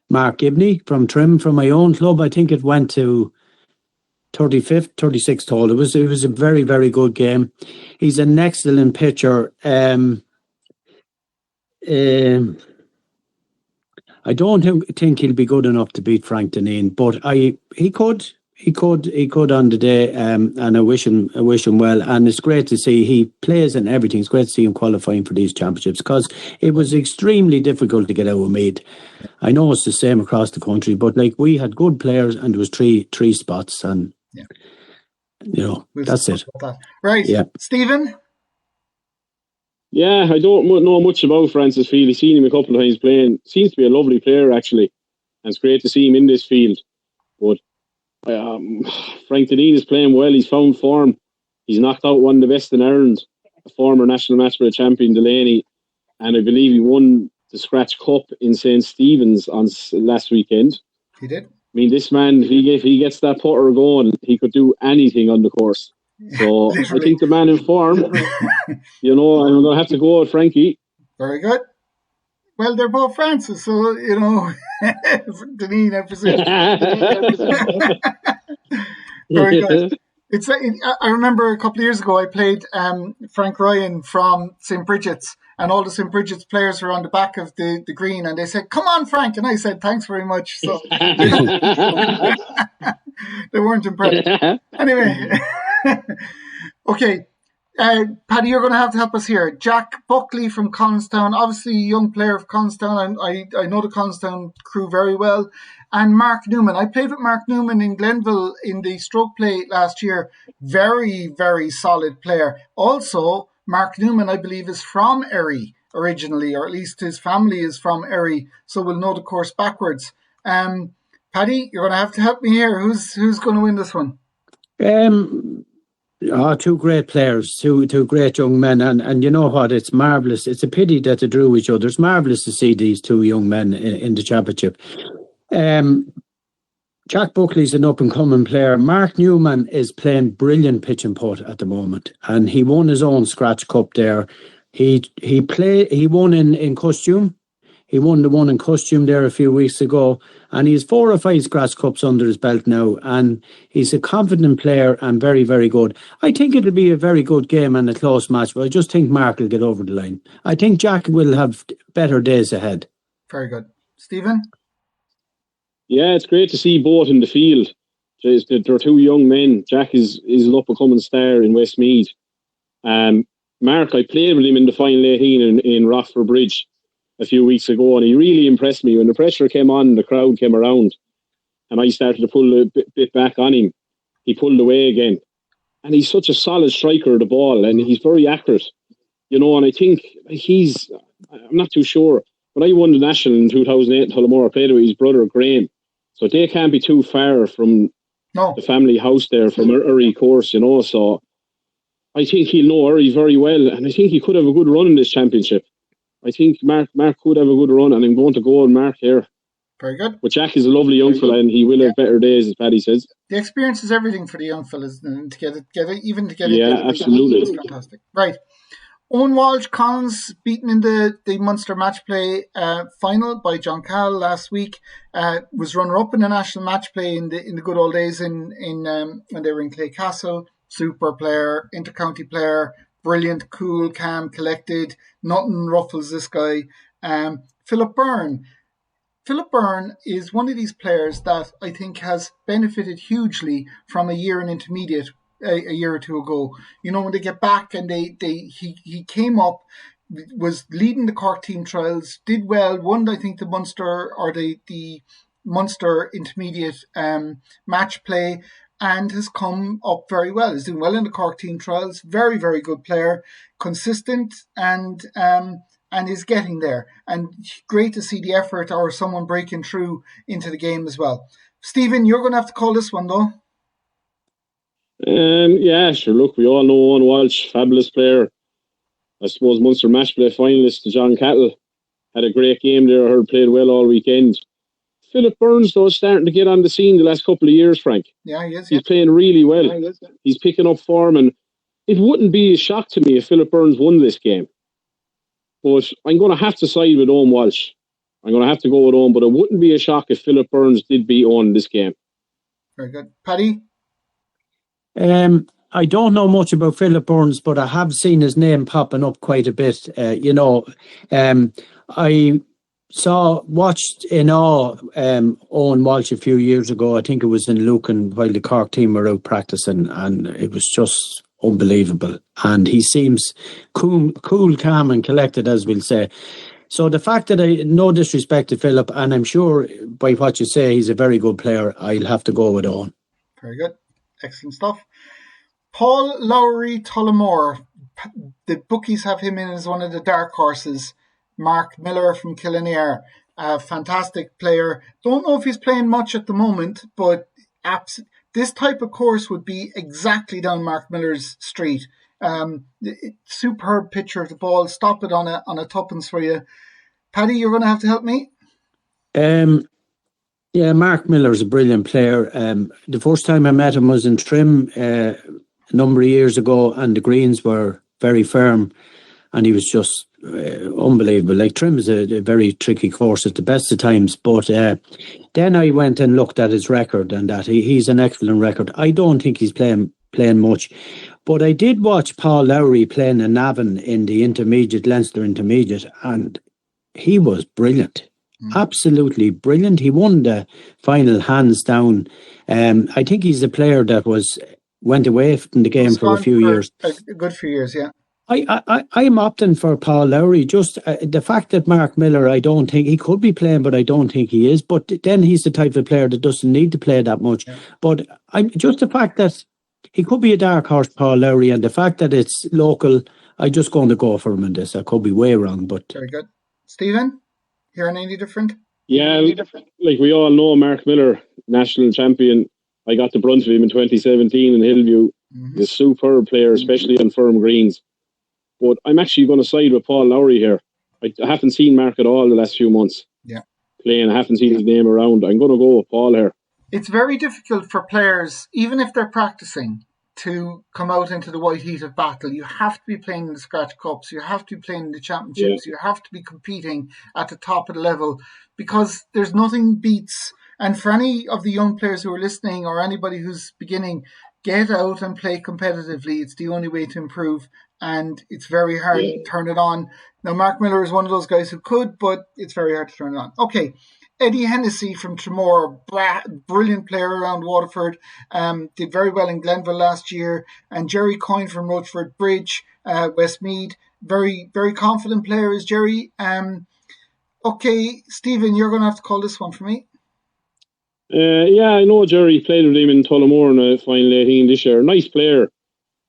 Mark Gibney from Trim, from my own club. I think it went to 35th, 36th hole. It was a very, very good game. He's an excellent pitcher. I don't think he'll be good enough to beat Frank Dineen, but he could on the day, and I wish him well. And it's great to see he plays and everything. It's great to see him qualifying for these championships, because it was extremely difficult to get out of Meath. I know it's the same across the country, but like, we had good players, and there was three spots, and that's it. Right, yeah. Stephen. Yeah, I don't know much about Francis Field. I've seen him a couple of times playing. Seems to be a lovely player, actually. And it's great to see him in this field. But Frank Denine is playing well. He's found form. He's knocked out one of the best in Ireland, a former national matchplay champion, Delaney. And I believe he won the Scratch Cup in St. Stephen's on last weekend. He did. I mean, this man, if he gets that putter going, he could do anything on the course. So I think the man in form, I'm going to have to go with Frankie. Very good. Well, they're both Francis, so, Dineen, I presume. Very good. I remember a couple of years ago, I played Frank Ryan from St. Bridget's, and all the St. Bridget's players were on the back of the green, and they said, "Come on, Frank," and I said, "Thanks very much." So they weren't impressed. Anyway. Okay, Paddy, you're going to have to help us here. Jack Buckley from Collinstown, obviously a young player of Collinstown, and I know the Collinstown crew very well. And Mark Newman. I played with Mark Newman in Glenville in the stroke play last year. Very, very solid player. Also, Mark Newman, I believe, is from Erry originally, or at least his family is from Erry, so we'll know the course backwards. Paddy, you're going to have to help me here. Who's going to win this one? Two great players, two great young men, and you know what? It's marvellous. It's a pity that they drew each other. It's marvellous to see these two young men in the championship. Jack Buckley's an up-and-coming player. Mark Newman is playing brilliant pitch and putt at the moment, and he won his own Scratch Cup there. He won in costume. He won the one in costume there a few weeks ago, and he's 4 or 5 Scratch Cups under his belt now, and he's a confident player and very, very good. I think it'll be a very good game and a close match, but I just think Mark will get over the line. I think Jack will have better days ahead. Very good. Stephen? Yeah, it's great to see both in the field. They're two young men. Jack is an up-and-coming star in Westmeath. Mark, I played with him in the final 18 in Rockford Bridge a few weeks ago, and he really impressed me. When the pressure came on, the crowd came around, and I started to pull a bit back on him. He pulled away again, and he's such a solid striker of the ball, and he's very accurate, and I think I'm not too sure. When I won the national in 2008 in Tullamore, I played with his brother Gran, so they can't be too far from the family house there, from Erry course, so I think he'll know Erry very well, and I think he could have a good run in this championship. I think Mark could have a good run, and I'm going to go on Mark here. Very good. But Jack is a lovely young fella, and he will have better days, as Paddy says. The experience is everything for the young fellas, and to get it. Yeah, absolutely. It's fantastic. Right. Owen Walsh Collins beaten in the Munster Matchplay final by John Cahill last week. Was runner-up in the national Matchplay in the good old days in when they were in Claycastle. Super player, intercounty player. Brilliant, cool, calm, collected. Nothing ruffles this guy. Philip Byrne. Philip Byrne is one of these players that I think has benefited hugely from a year in intermediate a year or two ago. When they get back and he came up, was leading the Cork team trials, did well, won I think the Munster or the Munster intermediate match play, and has come up very well. He's doing well in the Cork team trials. Very, very good player, consistent, and is getting there. And great to see the effort or someone breaking through into the game as well. Stephen, you're going to have to call this one, though. Yeah, sure. Look, we all know Owen Walsh, fabulous player. I suppose Munster Matchplay finalist to John Cahill. Had a great game there. I heard played well all weekend. Philip Burns, though, is starting to get on the scene the last couple of years, Frank. Yeah, he is. He's playing really well. Yeah, he is, yeah. He's picking up form, and it wouldn't be a shock to me if Philip Burns won this game. But I'm going to have to side with Owen Walsh. I'm going to have to go with Owen, but it wouldn't be a shock if Philip Burns did beat Owen this game. Very good. Paddy? I don't know much about Philip Burns, but I have seen his name popping up quite a bit. I watched in awe Owen Walsh a few years ago. I think it was in Lucan while the Cork team were out practicing, and it was just unbelievable. And he seems cool, calm and collected, as we'll say. So the fact that no disrespect to Philip, and I'm sure by what you say he's a very good player, I'll have to go with Owen. Very good. Excellent stuff. Paul Lowry Tullamore. The bookies have him in as one of the dark horses. Mark Miller from Killinare, a fantastic player. Don't know if he's playing much at the moment, but this type of course would be exactly down Mark Miller's street. Superb picture of the ball. Stop it on a tuppence for you. Paddy, you're going to have to help me. Yeah, Mark Miller's a brilliant player. The first time I met him was in Trim a number of years ago, and the greens were very firm, and he was just unbelievable. Like, Trim is a very tricky course at the best of times, but then I went and looked at his record, and that he's an excellent record. I don't think he's playing much, but I did watch Paul Lowry playing in Navan in the Leinster Intermediate, and he was brilliant. Absolutely brilliant. He won the final hands down. I think he's a player that went away from the game for a few years. A good few years, yeah. I'm opting for Paul Lowry. Just the fact that Mark Miller, I don't think he could be playing, but I don't think he is. But then he's the type of player that doesn't need to play that much. Yeah. But I'm just the fact that he could be a dark horse, Paul Lowry, and the fact that it's local, I'm just going to go for him in this. I could be way wrong, but very good. Stephen, hearing any different? Yeah, like we all know, Mark Miller, national champion. I got the brunt of him in 2017 in Hillview. He's a superb player, especially on firm greens. But I'm actually going to side with Paul Lowry here. I haven't seen Mark at all the last few months. Yeah, playing. I haven't seen his name around. I'm going to go with Paul here. It's very difficult for players, even if they're practicing, to come out into the white heat of battle. You have to be playing in the Scratch Cups. You have to be playing in the Championships. Yeah. You have to be competing at the top of the level, because there's nothing beats. And for any of the young players who are listening, or anybody who's beginning, get out and play competitively. It's the only way to improve, and it's very hard to turn it on. Now, Mark Miller is one of those guys who could, but it's very hard to turn it on. Okay, Eddie Hennessy from Tramore, brilliant player around Waterford, did very well in Glenville last year. And Jerry Coyne from Rochford Bridge, Westmead, very, very confident player is Jerry. Okay, Stephen, you're going to have to call this one for me. Yeah, I know Jerry. Played with him in Tullamore in a final 18 this year. Nice player.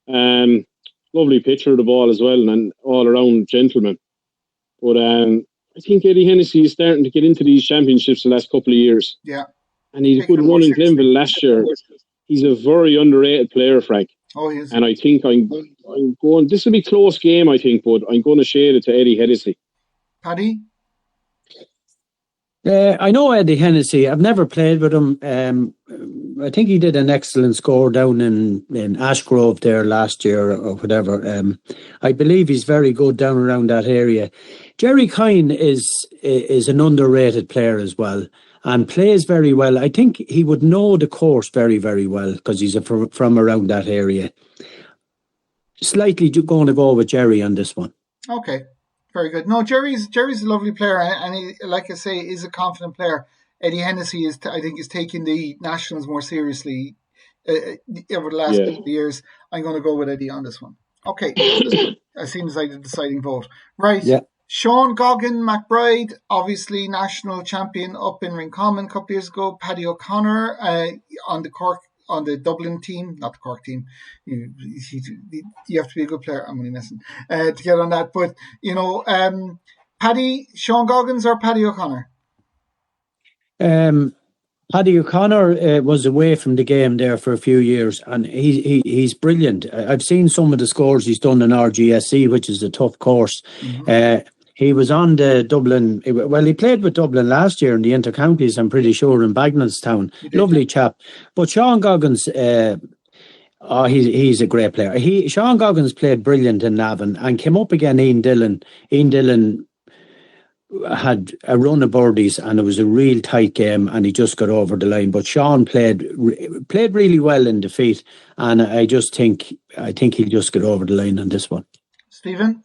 Lovely pitcher of the ball as well, and all around gentleman. But I think Eddie Hennessy is starting to get into these championships the last couple of years. Yeah. And he's a good run in Glenville last year. He's a very underrated player, Frank. Oh, he is. And I think I'm going, this will be a close game, I think, but I'm going to shade it to Eddie Hennessy. Paddy? I know Eddie Hennessy. I've never played with him. I think he did an excellent score down in Ashgrove there last year or whatever. I believe he's very good down around that area. Jerry Coyne is an underrated player as well, and plays very well. I think he would know the course very, very well, because he's from around that area. Slightly going to go with Jerry on this one. Okay. Very good. No, Jerry's a lovely player, and he, like I say, is a confident player. Eddie Hennessy is taking the Nationals more seriously over the last couple of years. I'm going to go with Eddie on this one. Okay, it seems like the deciding vote. Right. Yeah. Sean Goggin McBride, obviously national champion up in Rincommon a couple of years ago. Paddy O'Connor on the Dublin team, not the Cork team. You have to be a good player. I'm only messing to get on that. But, Paddy, Sean Goggins or Paddy O'Connor? Paddy O'Connor was away from the game there for a few years, and he's brilliant. I've seen some of the scores he's done in RGSC, which is a tough course. Mm-hmm. He was on the Dublin. Well, he played with Dublin last year in the Intercounties, I'm pretty sure, in Bagnallstown. Lovely chap. But Sean Goggins, he's a great player. Sean Goggins played brilliant in Navan and came up against Ian Dillon. Ian Dillon had a run of birdies and it was a real tight game and he just got over the line. But Sean played really well in defeat, and I think he'll just get over the line on this one. Stephen?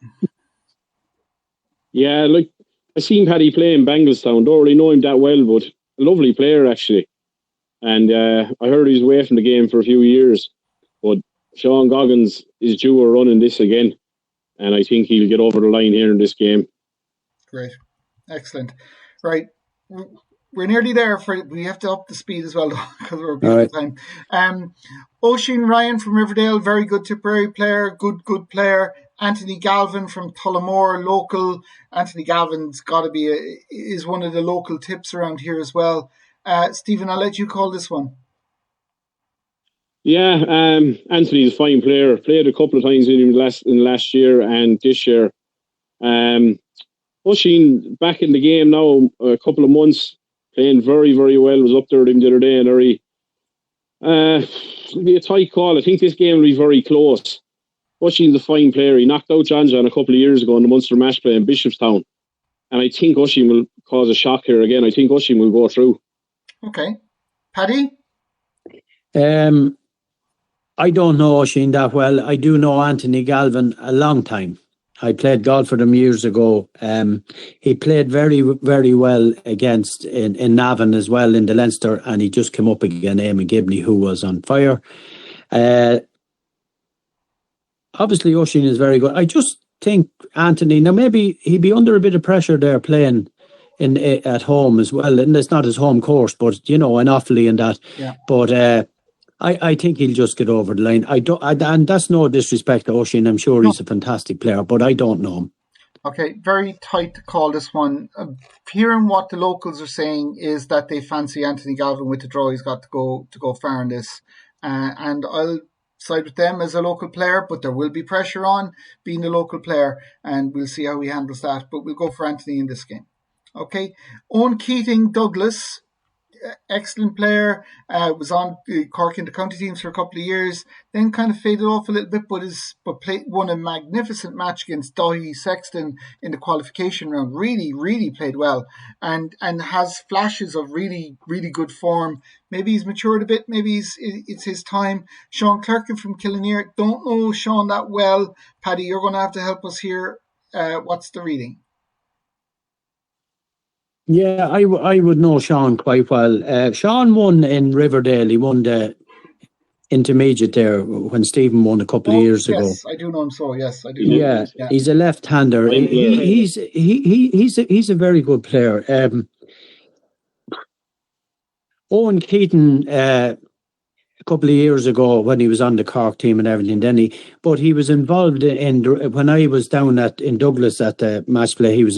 Yeah, like I seen Paddy play in Banglestown. Don't really know him that well, but a lovely player actually. And I heard he was away from the game for a few years, but Sean Goggins is due a run in this again, and I think he'll get over the line here in this game. Great. Excellent. Right. We're nearly there. We have to up the speed as well because we're a bit of time. Oisín Ryan from Riverdale, very good Tipperary player, good player. Anthony Galvin from Tullamore, local. Anthony Galvin's got to be is one of the local tips around here as well. Stephen, I'll let you call this one. Yeah, Anthony's a fine player. Played a couple of times with him in last year and this year. Oisín back in the game now, a couple of months, playing very, very well. Was up there with him the other day in Erry. It'll be a tight call. I think this game will be very close. Oisín's a fine player. He knocked out John a couple of years ago in the Munster Matchplay in Bishopstown. And I think Oisín will cause a shock here again. I think Oisín will go through. Okay. Paddy? I don't know Oisín that well. I do know Anthony Galvin a long time. I played golf for them years ago. He played very, very well against in Navan as well in the Leinster, and he just came up against Aine Gibney, who was on fire. Obviously, Oisín is very good. I just think Anthony, now maybe he'd be under a bit of pressure there playing at home as well, and it's not his home course, but in Offaly and that. Yeah. But I think he'll just get over the line. And that's no disrespect to Oisín. I'm sure he's a fantastic player, but I don't know him. Okay, very tight to call this one. Hearing what the locals are saying is that they fancy Anthony Galvin with the draw. He's got to go far in this, and I'll side with them as a local player. But there will be pressure on being a local player, and we'll see how he handles that. But we'll go for Anthony in this game. Okay, Owen Keating Douglas. Excellent player, was on Cork in the county teams for a couple of years, then kind of faded off a little bit, but won a magnificent match against Dahi Sexton in the qualification round. Really played well, and has flashes of really good form. Maybe he's matured a bit, maybe it's his time. Sean Clerken from Killinear, don't know Sean that well. Paddy, you're going to have to help us here. What's the reading? Yeah, I would know Sean quite well. Sean won in Riverdale. He won the intermediate there when Stephen won a couple of years ago. Yes, I do know him. So yes, I do. Yeah, he's a left-hander. He's a very good player. Owen Keaton, a couple of years ago when he was on the Cork team and everything, but he was involved when I was down in Douglas at the Matchplay, he was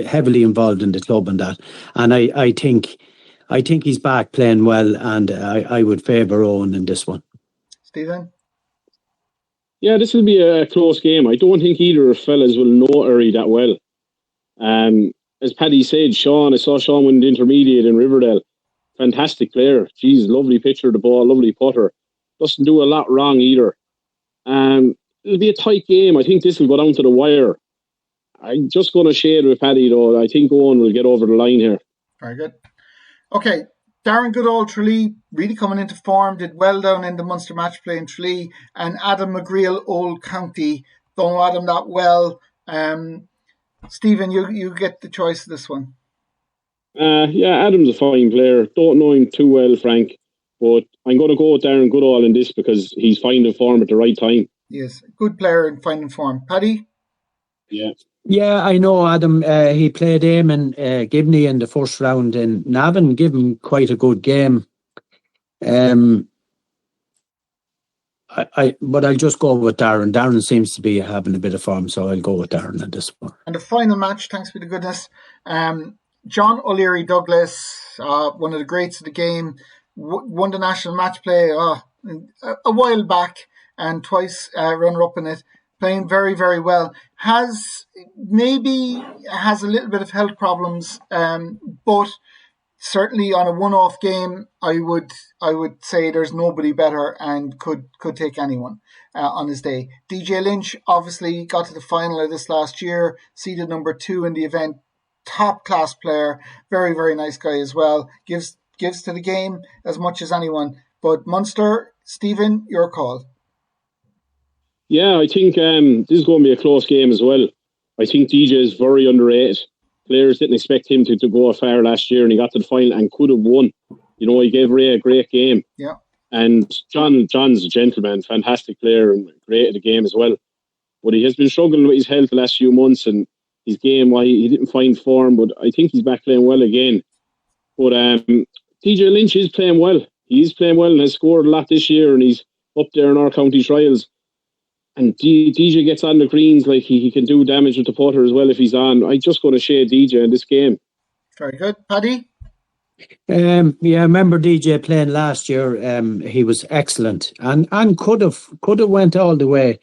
heavily involved in the club and that. And I think he's back playing well, and I would favour Owen in this one. Stephen? Yeah, this will be a close game. I don't think either of fellas will know Erry that well. As Paddy said, I saw Sean win the intermediate in Riverdale. Fantastic player. Jeez, lovely pitcher of the ball, lovely putter. Doesn't do a lot wrong either. It'll be a tight game. I think this will go down to the wire. I'm just going to shade with Paddy, though. I think Owen will get over the line here. Very good. Okay, Darren Goodall, Tralee, really coming into form, did well down in the Munster Matchplay in Tralee, and Adam McGreal, Old County. Don't know Adam that well. Stephen, you get the choice of this one. Yeah, Adam's a fine player. Don't know him too well, Frank, but I'm going to go with Darren Goodall in this because he's finding form at the right time. Yes, good player and finding form. Paddy? Yeah, I know Adam. He played Aine Gibney in the first round in Navan, gave him quite a good game. But I'll just go with Darren. Darren seems to be having a bit of form, so I'll go with Darren in this one. And the final match, thanks be to goodness, John O'Leary Douglas, one of the greats of the game, won the national match play a while back and twice runner-up in it, playing very, very well. Has a little bit of health problems, but certainly on a one-off game, I would say there's nobody better and could take anyone on his day. DJ Lynch obviously got to the final of this last year, seeded number 2 in the event. top class player, very, very nice guy as well. Gives to the game as much as anyone. But Munster, Stephen, your call. Yeah, I think this is going to be a close game as well. I think DJ is very underrated. Players didn't expect him to go far last year, and he got to the final and could have won. You know, he gave Ray a great game. Yeah. And John's a gentleman, fantastic player, and great at the game as well. But he has been struggling with his health the last few months, and his game, why he didn't find form, but I think he's back playing well again. But DJ Lynch is playing well. He is playing well and has scored a lot this year, and he's up there in our county trials. And DJ gets on the greens, like he can do damage with the putter as well if he's on. I'm just going to shade DJ in this game. Very good. Paddy? Yeah, I remember DJ playing last year. He was excellent and could have went all the way.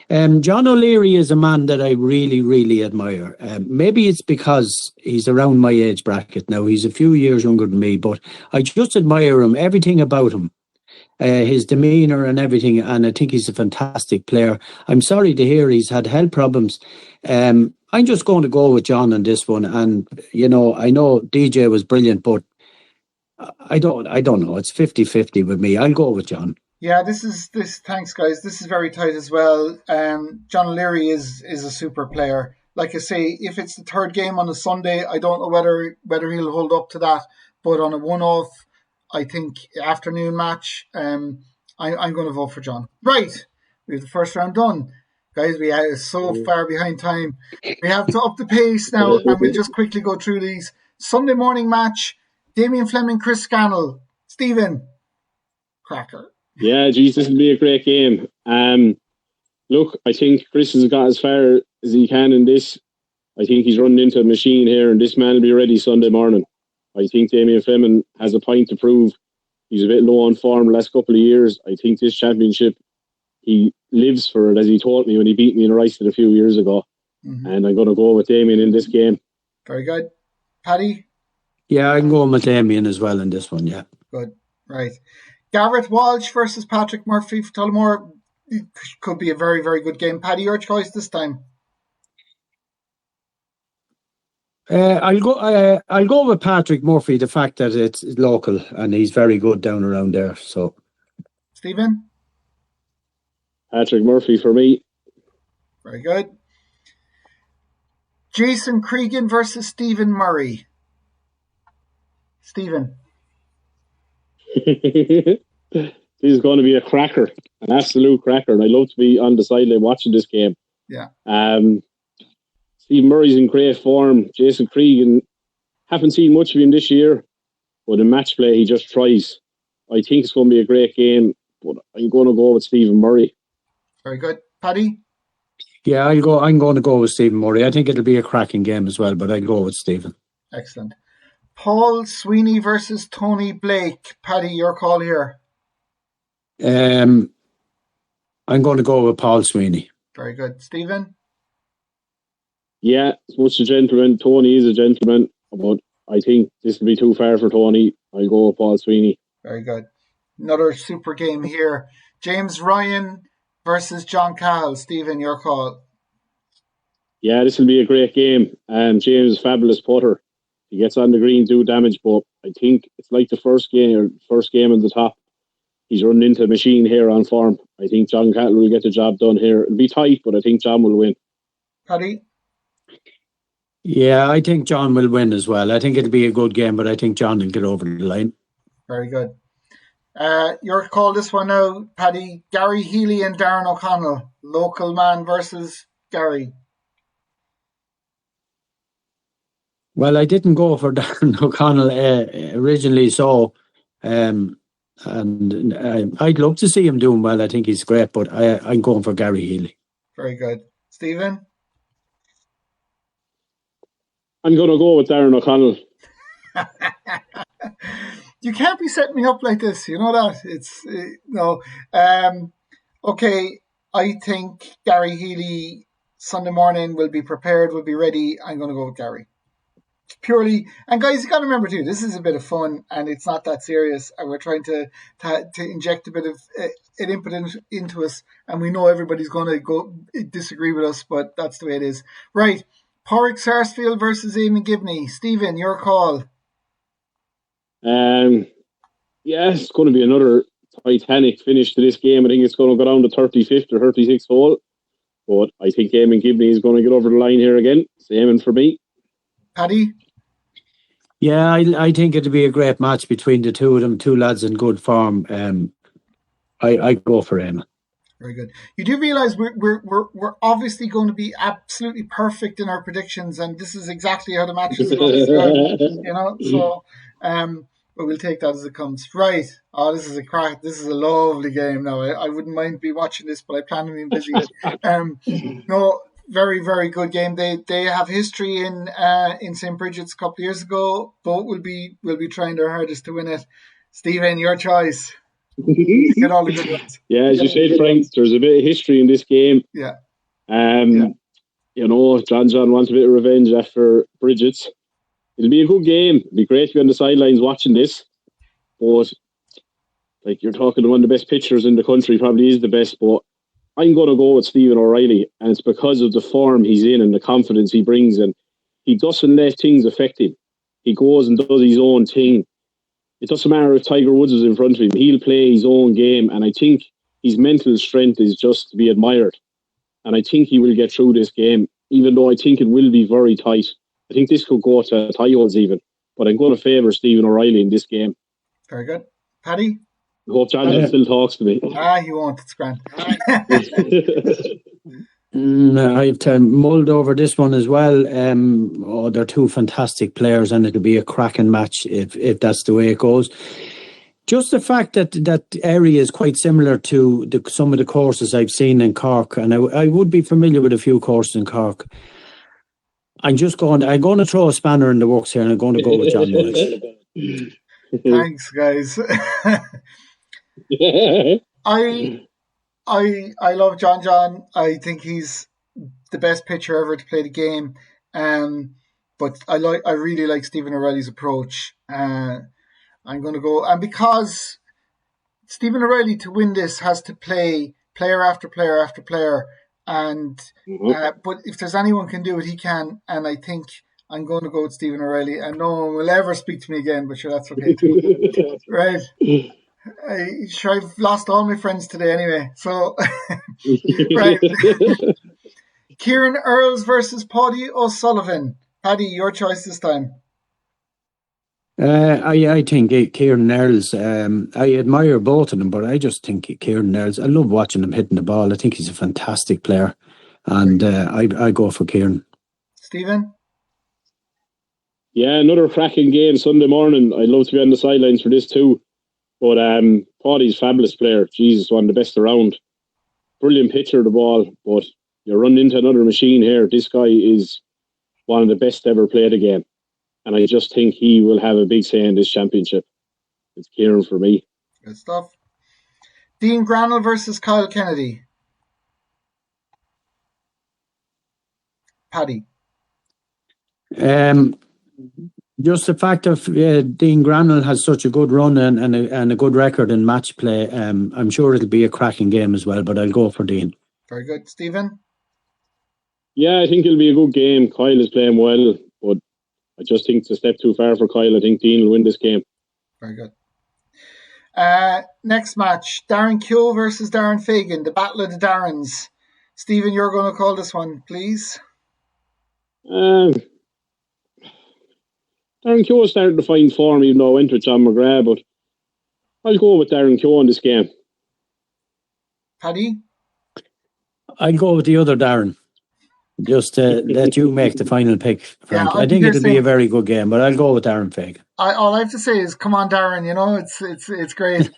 John O'Leary is a man that I really, really admire. Maybe it's because he's around my age bracket now. He's a few years younger than me, but I just admire him, everything about him. His demeanour and everything, and I think he's a fantastic player. I'm sorry to hear he's had health problems. I'm just going to go with John on this one, and you know, I know DJ was brilliant, but I don't know. It's 50-50 with me. I'll go with John. Yeah, thanks guys. This is very tight as well. John O'Leary is a super player. Like I say, if it's the third game on a Sunday, I don't know whether he'll hold up to that, but on a one-off, I think afternoon match, I'm going to vote for John. Right, we have the first round done. Guys, we are so far behind time. We have to up the pace now, and we'll just quickly go through these. Sunday morning match, Damien Fleming, Chris Scannell. Stephen, cracker. Yeah, geez, this will be a great game. Look, I think Chris has got as far as he can in this. I think he's running into a machine here, and this man will be ready Sunday morning. I think Damien Fleming has a point to prove. He's a bit low on form the last couple of years. I think this championship, he lives for it, as he told me when he beat me in a race a few years ago. Mm-hmm. And I'm going to go with Damien in this game. Very good. Paddy? Yeah, I'm going with Damien as well in this one, yeah. Good. Right. Garrett Walsh versus Patrick Murphy for Tullamore. It could be a very, very good game. Paddy, your choice this time. I'll go with Patrick Murphy. The fact that it's local and he's very good down around there. So, Stephen, Patrick Murphy for me. Very good. Jason Cregan versus Stephen Murray. Stephen. This is going to be a cracker, an absolute cracker, and I love to be on the sideline watching this game. Yeah. Steve Murray's in great form. Jason Cregan, haven't seen much of him this year, but in match play he just tries. I think it's going to be a great game, but I'm going to go with Stephen Murray. Very good. Paddy? Yeah, I'm going to go with Stephen Murray. I think it'll be a cracking game as well, but I'll go with Stephen. Excellent. Paul Sweeney versus Tony Blake. Paddy, your call here. I'm going to go with Paul Sweeney. Very good. Stephen? Yeah, as much a gentleman. Tony is a gentleman, but I think this will be too far for Tony. I'll go with Paul Sweeney. Very good. Another super game here. James Ryan versus John Cahill. Stephen, your call. Yeah, this will be a great game. James is a fabulous putter. He gets on the green, do damage, but I think it's like the first game on the top. He's running into a machine here on form. I think John Cahill will get the job done here. It'll be tight, but I think John will win. Paddy? Yeah, I think John will win as well. I think it'll be a good game, but I think John will get over the line. Very good. Your call this one now, Paddy. Gary Healey and Darren OConnell. Local man versus Gary. Well, I didn't go for Darren OConnell originally, so and I'd love to see him doing well. I think he's great, but I'm going for Gary Healey. Very good. Stephen? I'm going to go with Darren OConnell. You can't be setting me up like this. You know that? It's no. Okay, I think Gary Healey Sunday morning will be prepared, will be ready. I'm going to go with Gary. Purely, and guys, you got to remember too, this is a bit of fun and it's not that serious, and we're trying to inject a bit of an input into us, and we know everybody's going to go disagree with us, but that's the way it is. Right, Porrick Sarsfield versus Aine Gibney. Stephen, your call. It's going to be another titanic finish to this game. I think it's going to go down to 35th or 36th hole. But I think Aine Gibney is going to get over the line here again. Same for me. Paddy? Yeah, I think it'll be a great match between the two of them, two lads in good form. I go for Aine. Very good. You do realise we're obviously going to be absolutely perfect in our predictions, and this is exactly how the match is going to So, but we'll take that as it comes. Right. Oh, this is a crack. This is a lovely game. Now, I wouldn't mind be watching this, but I plan on being busy. No, very, very good game. They have history in St. Bridget's a couple of years ago. Both will be trying their hardest to win it. Stephen, your choice. Get all the good ones. Yeah, as you said, Frank, there's a bit of history in this game. Yeah. John wants a bit of revenge after Bridget's. It'll be a good game. It'll be great to be on the sidelines watching this. But, you're talking to one of the best pitchers in the country, probably is the best, but I'm going to go with Stephen OReilly, and it's because of the form he's in and the confidence he brings, and he doesn't let things affect him. He goes and does his own thing. It doesn't matter if Tiger Woods is in front of him. He'll play his own game, and I think his mental strength is just to be admired. And I think he will get through this game, even though I think it will be very tight. I think this could go to tie holes even, but I'm going to favour Stephen OReilly in this game. Very good. Paddy? I hope John still talks to me. He won't. It's grand. I've mulled over this one as well. They're two fantastic players, and it'll be a cracking match if that's the way it goes. Just the fact that Erry is quite similar to some of the courses I've seen in Cork, and I would be familiar with a few courses in Cork. I'm going to throw a spanner in the works here, and I'm going to go with John Lynch. Thanks, guys. I love John. I think he's the best pitcher ever to play the game. But I really like Stephen OReilly's approach. I'm going to go, and because Stephen OReilly to win this has to play player after player after player, and but if there's anyone can do it, he can. And I think I'm going to go with Stephen OReilly, and no one will ever speak to me again. But sure, that's okay too. Right. I've lost all my friends today anyway. So, right. Kieran Earls versus Paddy O Sullivan. Paddy, your choice this time. I think Kieran Earls, I admire both of them, but I just think Kieran Earls, I love watching him hitting the ball. I think he's a fantastic player, and I go for Kieran. Stephen? Yeah, another cracking game Sunday morning. I'd love to be on the sidelines for this too. But Paddy's a fabulous player. Jesus, one of the best around. Brilliant pitcher of the ball, but you're running into another machine here. This guy is one of the best ever played the game. And I just think he will have a big say in this championship. It's Kieran for me. Good stuff. Dean Granell versus Kyle Kennedy. Paddy. Just the fact of Dean Granell has such a good run and a good record in match play. I'm sure it'll be a cracking game as well, but I'll go for Dean. Very good. Stephen? Yeah, I think it'll be a good game. Kyle is playing well, but I just think it's a step too far for Kyle. I think Dean will win this game. Very good. Next match, Darren Ko versus Darren Fagan, the Battle of the Darrens. Stephen, you're going to call this one, please. Darren Ko is starting to find form, even though I went with John McGrath, but I'll go with Darren Ko in this game. Paddy? I'll go with the other Darren. Just let you make the final pick, Frank. Yeah, I think it'll be a very good game, but I'll go with Darren Fagan. All I have to say is, come on, Darren. You know, it's great.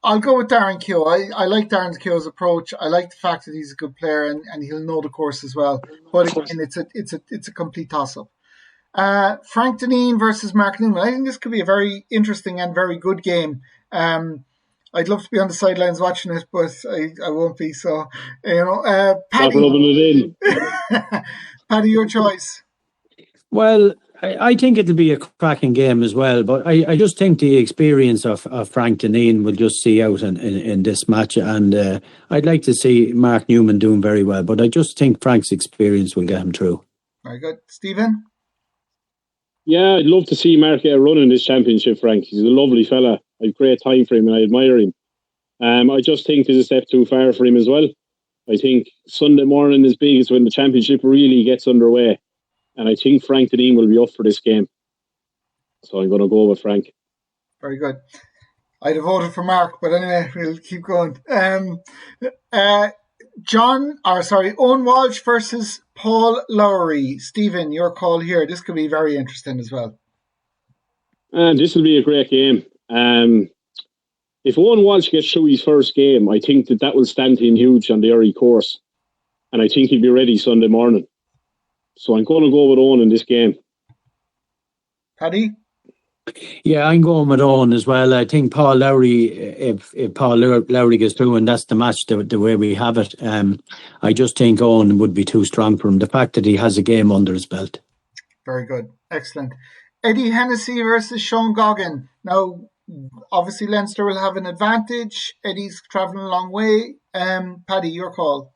I'll go with Darren Ko. I like Darren Ko's approach. I like the fact that he's a good player and he'll know the course as well. But again, it's a complete toss-up. Frank Dineen versus Mark Newman. I think this could be a very interesting and very good game. I'd love to be on the sidelines watching it, but I won't be. So, Paddy, rubbing it in. Paddy, your choice. Well, I think it'll be a cracking game as well, but I just think the experience of Frank Dineen will just see out in this match, and I'd like to see Mark Newman doing very well, but I just think Frank's experience will get him through. Very good. Stephen? Yeah, I'd love to see Mark get a run in this championship, Frank. He's a lovely fella. I've great time for him and I admire him. I just think there's a step too far for him as well. I think Sunday morning is big. It's when the championship really gets underway. And I think Frank Dineen will be up for this game. So I'm going to go with Frank. Very good. I'd have voted for Mark, but anyway, we'll keep going. Owen Walsh versus Paul Lowry. Stephen, your call here. This could be very interesting as well. And this will be a great game. If Owen Walsh gets through his first game, I think that will stand him huge on the Erry course. And I think he'll be ready Sunday morning. So I'm going to go with Owen in this game. Paddy? Yeah, I'm going with Owen as well. I think Paul Lowry, if Paul Lowry gets through and that's the match the way we have it, I just think Owen would be too strong for him. The fact that he has a game under his belt. Very good. Excellent. Eddie Hennessy versus Sean Goggins. Now, obviously Leinster will have an advantage. Eddie's travelling a long way. Paddy, your call.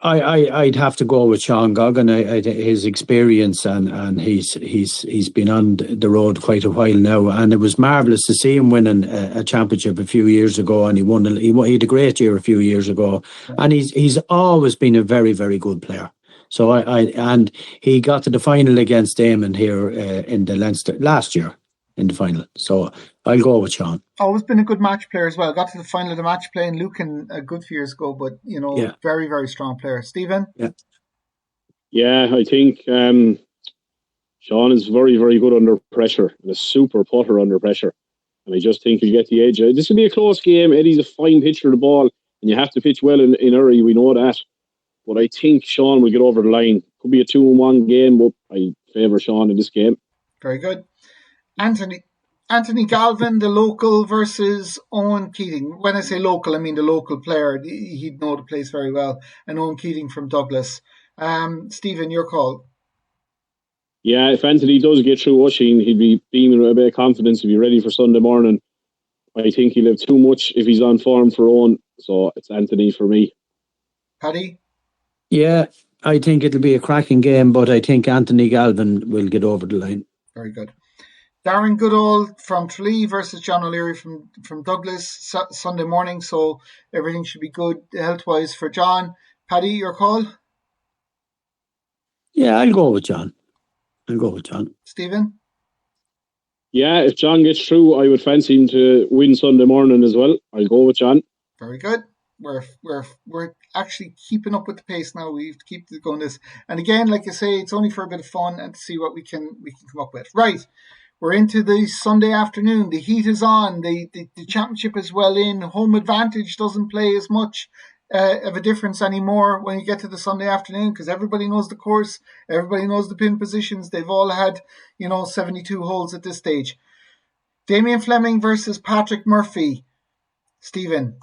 I'd have to go with Sean Goggins. His experience and he's been on the road quite a while now, and it was marvellous to see him winning a championship a few years ago, and he had a great year a few years ago, and he's always been a very, very good player. So and he got to the final against Damon here in the Leinster last year in the final. So I'll go with Sean. Always been a good match player as well. Got to the final of the Matchplay in Lucan a good few years ago, but very, very strong player. Stephen? Yeah, I think Sean is very, very good under pressure and a super putter under pressure. And I just think he'll get the edge. This will be a close game. Eddie's a fine pitcher of the ball, and you have to pitch well in Erry. We know that. But I think Sean will get over the line. Could be a 2-1 game, but I favour Sean in this game. Very good. Anthony Galvin, the local, versus Owen Keating. When I say local, I mean the local player. He'd know the place very well. And Owen Keating from Douglas. Stephen, your call. Yeah, if Anthony does get through Usheen, he'd be beaming with a bit of confidence. He'll be ready for Sunday morning. I think he'll have too much if he's on form for Owen. So it's Anthony for me. Paddy? Yeah, I think it'll be a cracking game, but I think Anthony Galvin will get over the line. Very good. Darren Goodall from Tralee versus John O'Leary from Douglas Sunday morning, so everything should be good health-wise for John. Paddy, your call? Yeah, I'll go with John. Stephen? Yeah, if John gets through, I would fancy him to win Sunday morning as well. I'll go with John. Very good. We're actually keeping up with the pace now. We have to keep going this. And again, like I say, it's only for a bit of fun and to see what we can come up with. Right. We're into the Sunday afternoon. The heat is on. The championship is well in. Home advantage doesn't play as much of a difference anymore when you get to the Sunday afternoon, because everybody knows the course. Everybody knows the pin positions. They've all had, 72 holes at this stage. Damien Fleming versus Patrick Murphy. Stephen?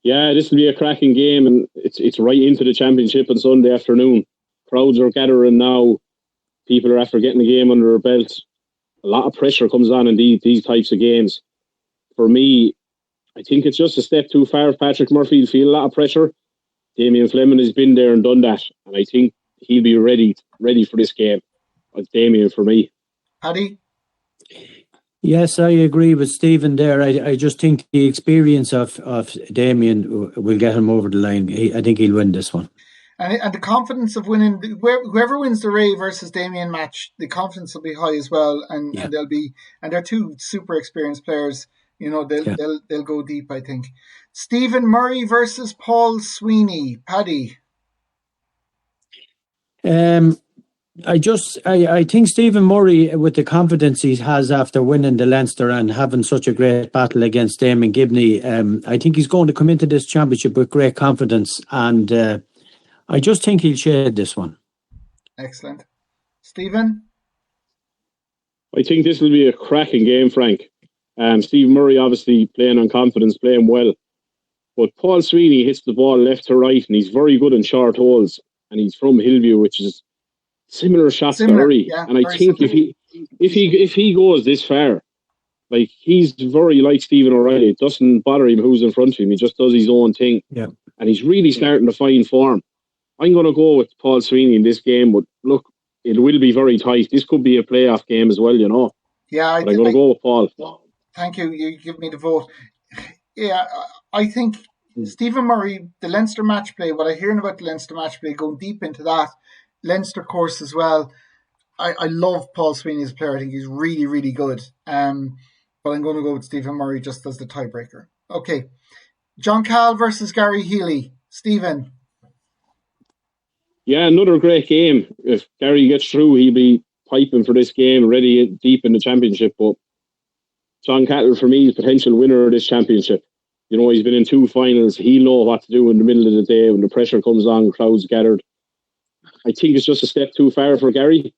Yeah, this will be a cracking game, and it's right into the championship on Sunday afternoon. Crowds are gathering now. People are after getting the game under their belts. A lot of pressure comes on in these types of games. For me, I think it's just a step too far. Patrick Murphy will feel a lot of pressure. Damien Fleming has been there and done that, and I think he'll be ready for this game. It's Damien for me. Paddy? Yes, I agree with Stephen there. I just think the experience of Damien will get him over the line. I think he'll win this one. And the confidence of winning, whoever wins the Ray versus Damien match, the confidence will be high as well, and they're two super experienced players. They'll go deep, I think. Stephen Murray versus Paul Sweeney. Paddy. I think Stephen Murray, with the confidence he has after winning the Leinster and having such a great battle against Aine Gibney, I think he's going to come into this championship with great confidence, and I just think he'll shade this one. Excellent. Stephen? I think this will be a cracking game, Frank. Steve Murray obviously playing on confidence, playing well. But Paul Sweeney hits the ball left to right, and he's very good in short holes. and he's from Hillview, which is similar shots to Erry. Yeah, and I think if he goes this far, like, he's very like Stephen O'Reilly. It doesn't bother him who's in front of him. He just does his own thing. Yeah. And he's really starting to find form. I'm going to go with Paul Sweeney in this game, but look, it will be very tight. This could be a playoff game as well, you know. Yeah, I'm going to go with Paul. Thank you. You give me the vote. Yeah, I think Stephen Murray, the Leinster match play, what I'm hearing about the Leinster match play, going deep into that, Leinster course as well. I love Paul Sweeney as a player. I think he's really, really good. But I'm going to go with Stephen Murray just as the tiebreaker. Okay. John Cahill versus Gary Healey. Stephen. Yeah, another great game. If Gary gets through, he'll be piping for this game, ready deep in the championship. But John Cahill, for me, is potential winner of this championship. You know, he's been in 2 finals. He'll know what to do in the middle of the day when the pressure comes on, crowds gathered. I think it's just a step too far for Gary.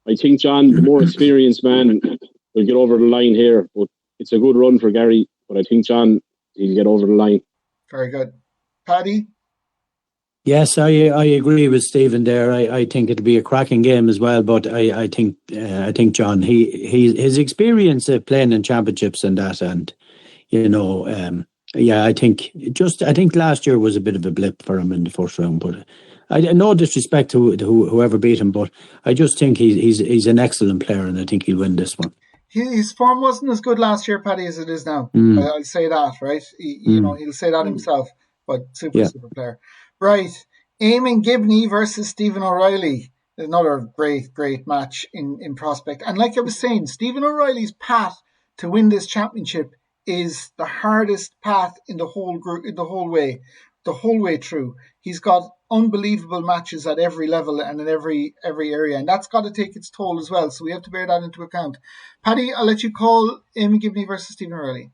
I think John, the more experienced man, will get over the line here. But it's a good run for Gary. But I think John, he'll get over the line. Very good. Paddy? Yes, I agree with Stephen there. I think it'll be a cracking game as well. But I think John, his experience of playing in championships and that, and you know, I think last year was a bit of a blip for him in the first round. But no disrespect to whoever beat him, but I just think he's an excellent player, and I think he'll win this one. His form wasn't as good last year, Paddy, as it is now. I'll say that, right? You know, he'll say that himself, but super player. Right. Aine Gibney versus Stephen O'Reilly. Another great match in prospect. And like I was saying, Stephen O'Reilly's path to win this championship is the hardest path in the whole group, the whole way through. He's got unbelievable matches at every level and in every area, and that's got to take its toll as well. So we have to bear that into account. Paddy, I'll let you call Aine Gibney versus Stephen O'Reilly.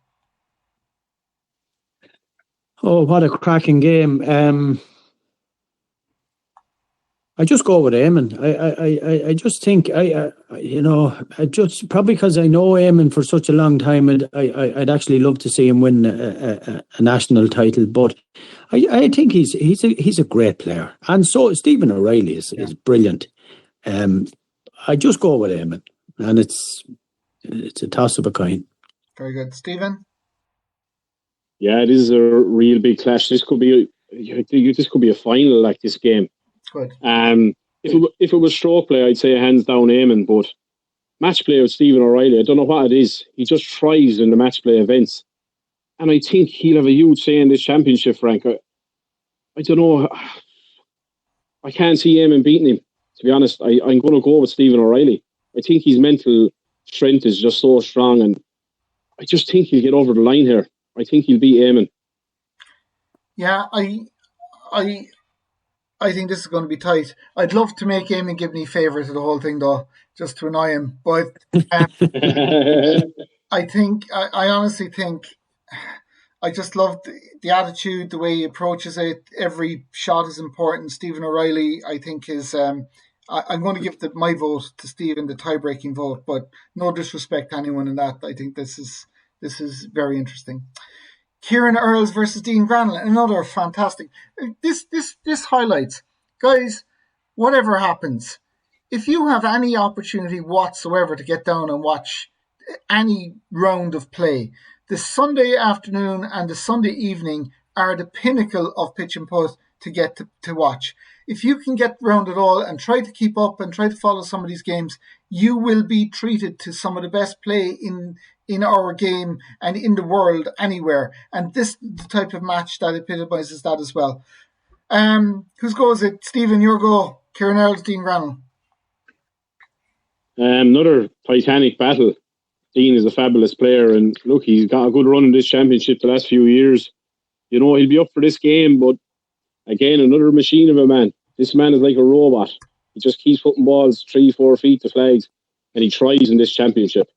Oh, what a cracking game! I just go with Eamon. I just think I just probably because I know Eamon for such a long time, and I'd actually love to see him win a national title. But I think he's a great player, and so Stephen O'Reilly is brilliant. I just go with Eamon, and it's a toss of a coin. Very good, Stephen. Yeah, it is a real big clash. This could be a final like this game. Good. If it was stroke play, I'd say hands down Eamon, but match play with Stephen O'Reilly, I don't know what it is. He just thrives in the match play events. And I think he'll have a huge say in this championship, Frank. I don't know. I can't see Eamon beating him, to be honest. I'm going to go with Stephen O'Reilly. I think his mental strength is just so strong, and I just think he'll get over the line here. I think he'll beat Eamon. Yeah, I think this is going to be tight. I'd love to make Aine Gibney favourite of the whole thing, though, just to annoy him. But I honestly think, I just love the attitude, the way he approaches it. Every shot is important. Stephen O'Reilly, I think, is... I'm going to give my vote to Stephen, the tie-breaking vote, but no disrespect to anyone in that. I think this is very interesting. Kieran Earls versus Dean Granell, another fantastic. This highlights, guys, whatever happens, if you have any opportunity whatsoever to get down and watch any round of play, the Sunday afternoon and the Sunday evening are the pinnacle of pitch and putt to get to watch. If you can get round it all and try to keep up and try to follow some of these games, you will be treated to some of the best play in our game and in the world anywhere. And this the type of match that epitomizes that as well. Whose go is it? Stephen, your go. Kieran Earls, Dean Granell. Another titanic battle. Dean is a fabulous player, and look, he's got a good run in this championship the last few years. You know, he'll be up for this game, but again, another machine of a man. This man is like a robot. He just keeps putting balls 3-4 feet to flags, and he thrives in this championship.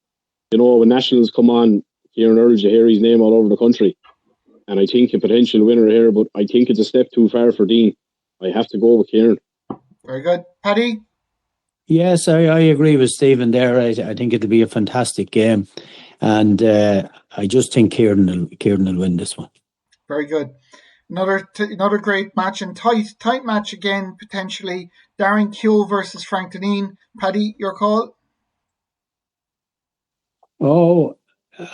You know, when nationals come on, Kieran Earls, you hear his name all over the country. And I think a potential winner here, but I think it's a step too far for Dean. I have to go with Kieran. Very good. Paddy? Yes, I agree with Stephen there. I think it'll be a fantastic game. And I just think Kieran will win this one. Very good. Another great match and tight match again, potentially. Darren Ko versus Frank Dineen. Paddy, your call? Oh,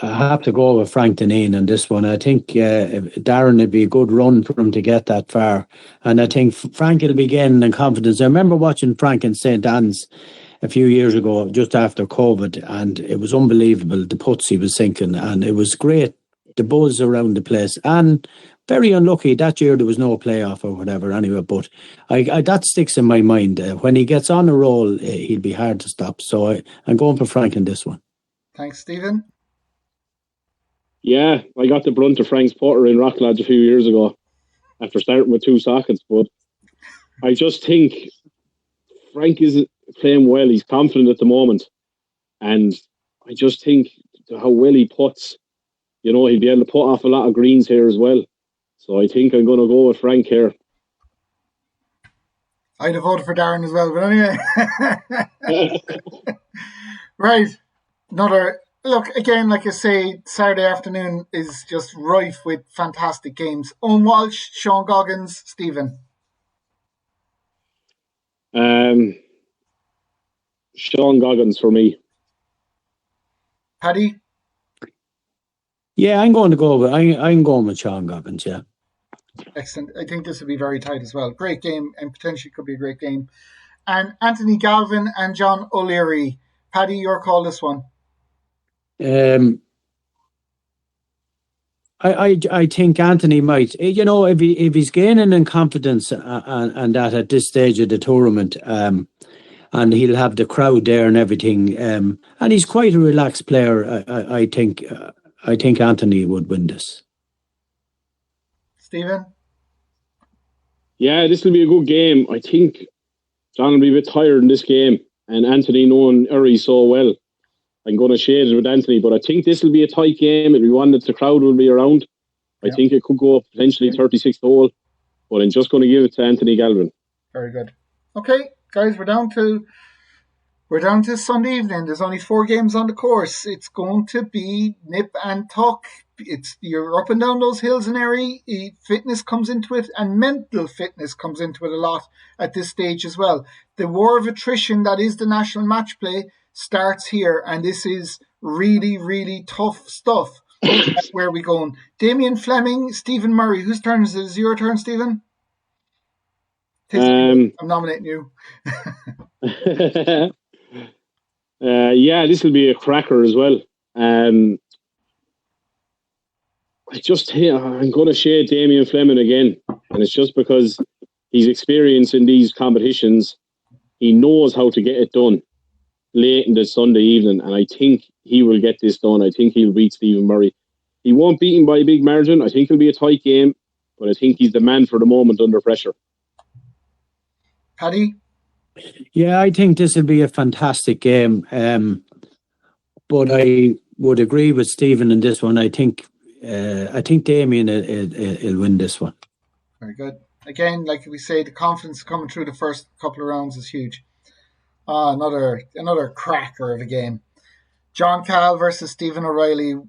I have to go with Frank Denine on this one. I think Darren, it'd be a good run for him to get that far. And I think Frank will be gaining in confidence. I remember watching Frank in St. Anne's a few years ago, just after COVID, and it was unbelievable, the putts he was sinking. And it was great, the buzz around the place. And very unlucky, that year there was no playoff or whatever anyway. But I that sticks in my mind. When he gets on a roll, he'll be hard to stop. So I'm going for Frank in this one. Thanks, Stephen. Yeah, I got the brunt of Frank's putter in Rocklodge a few years ago after starting with 2 sockets, but I just think Frank is playing well. He's confident at the moment, and I just think how well he puts, he'll be able to put off a lot of greens here as well. So I think I'm going to go with Frank here. I'd have voted for Darren as well, but anyway. Right. Look, again, like I say, Saturday afternoon is just rife with fantastic games. Owen Walsh, Sean Goggins, Stephen. Sean Goggins for me. Paddy? Yeah, I'm going with Sean Goggins, yeah. Excellent. I think this will be very tight as well. Great game, and potentially could be a great game. And Anthony Galvin and John O'Leary. Paddy, your call this one. I think Anthony might, if he's gaining in confidence and that at this stage of the tournament, and he'll have the crowd there and everything, and he's quite a relaxed player. I think Anthony would win this. Stephen? Yeah, this will be a good game. I think John will be a bit tired in this game, and Anthony knowing Erry so well, I'm going to shade it with Anthony, but I think this will be a tight game. It'll be one that the crowd will be around. I think it could go up potentially 36th hole, but I'm just going to give it to Anthony Galvin. Very good. Okay, guys, we're down to Sunday evening. There's only 4 games on the course. It's going to be nip and tuck. You're up and down those hills in Erry. Fitness comes into it, and mental fitness comes into it a lot at this stage as well. The war of attrition that is the national match play starts here, and this is really, really tough stuff. That's where we're going. Damien Fleming, Stephen Murray. Whose turn is it? Is it your turn, Stephen? I'm nominating you. Yeah, this will be a cracker as well. I'm going to shade Damien Fleming again, and it's just because he's experienced in these competitions. He knows how to get it done late in the Sunday evening, and I think he will get this done. I think he'll beat Stephen Murray. He won't beat him by a big margin. I think it'll be a tight game, but I think he's the man for the moment under pressure. Paddy? Yeah, I think this will be a fantastic game, but I would agree with Stephen in this one. I think Damien will win this one. Very good. Again, like we say, the confidence coming through the first couple of rounds is huge. Another cracker of a game. John Cahill versus Stephen OReilly.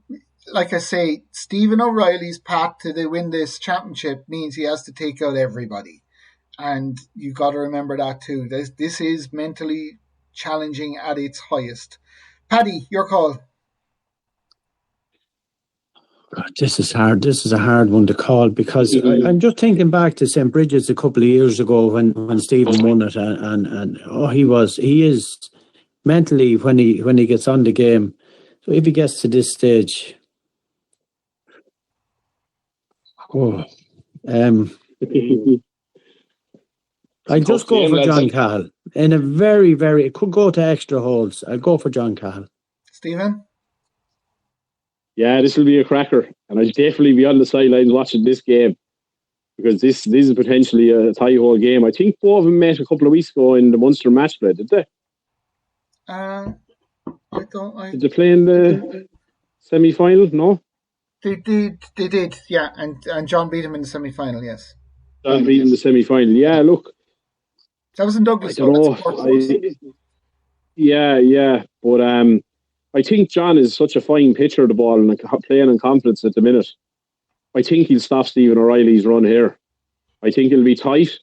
Like I say, Stephen OReilly's path to win this championship means he has to take out everybody. And you've got to remember that too. This is mentally challenging at its highest. Paddy, your call. God, this is hard. This is a hard one to call because I'm just thinking back to St. Bridget's a couple of years ago when Stephen won it, and he is mentally when he gets on the game. So if he gets to this stage, I just go for John Cahill in a very, very. It could go to extra holes. I'll go for John Cahill. Stephen? Yeah, this will be a cracker, and I'll definitely be on the sidelines watching this game because this is potentially a tie-hole game. I think both of them met a couple of weeks ago in the Munster Matchplay, did they? Did they play in the semi-final? No? They did, yeah, and John beat him in the semi-final, yes. John beat him in the semi-final, yeah, look. That was in Douglas. Yeah, but I think John is such a fine pitcher of the ball and playing in confidence at the minute. I think he'll stop Stephen O'Reilly's run here. I think it'll be tight,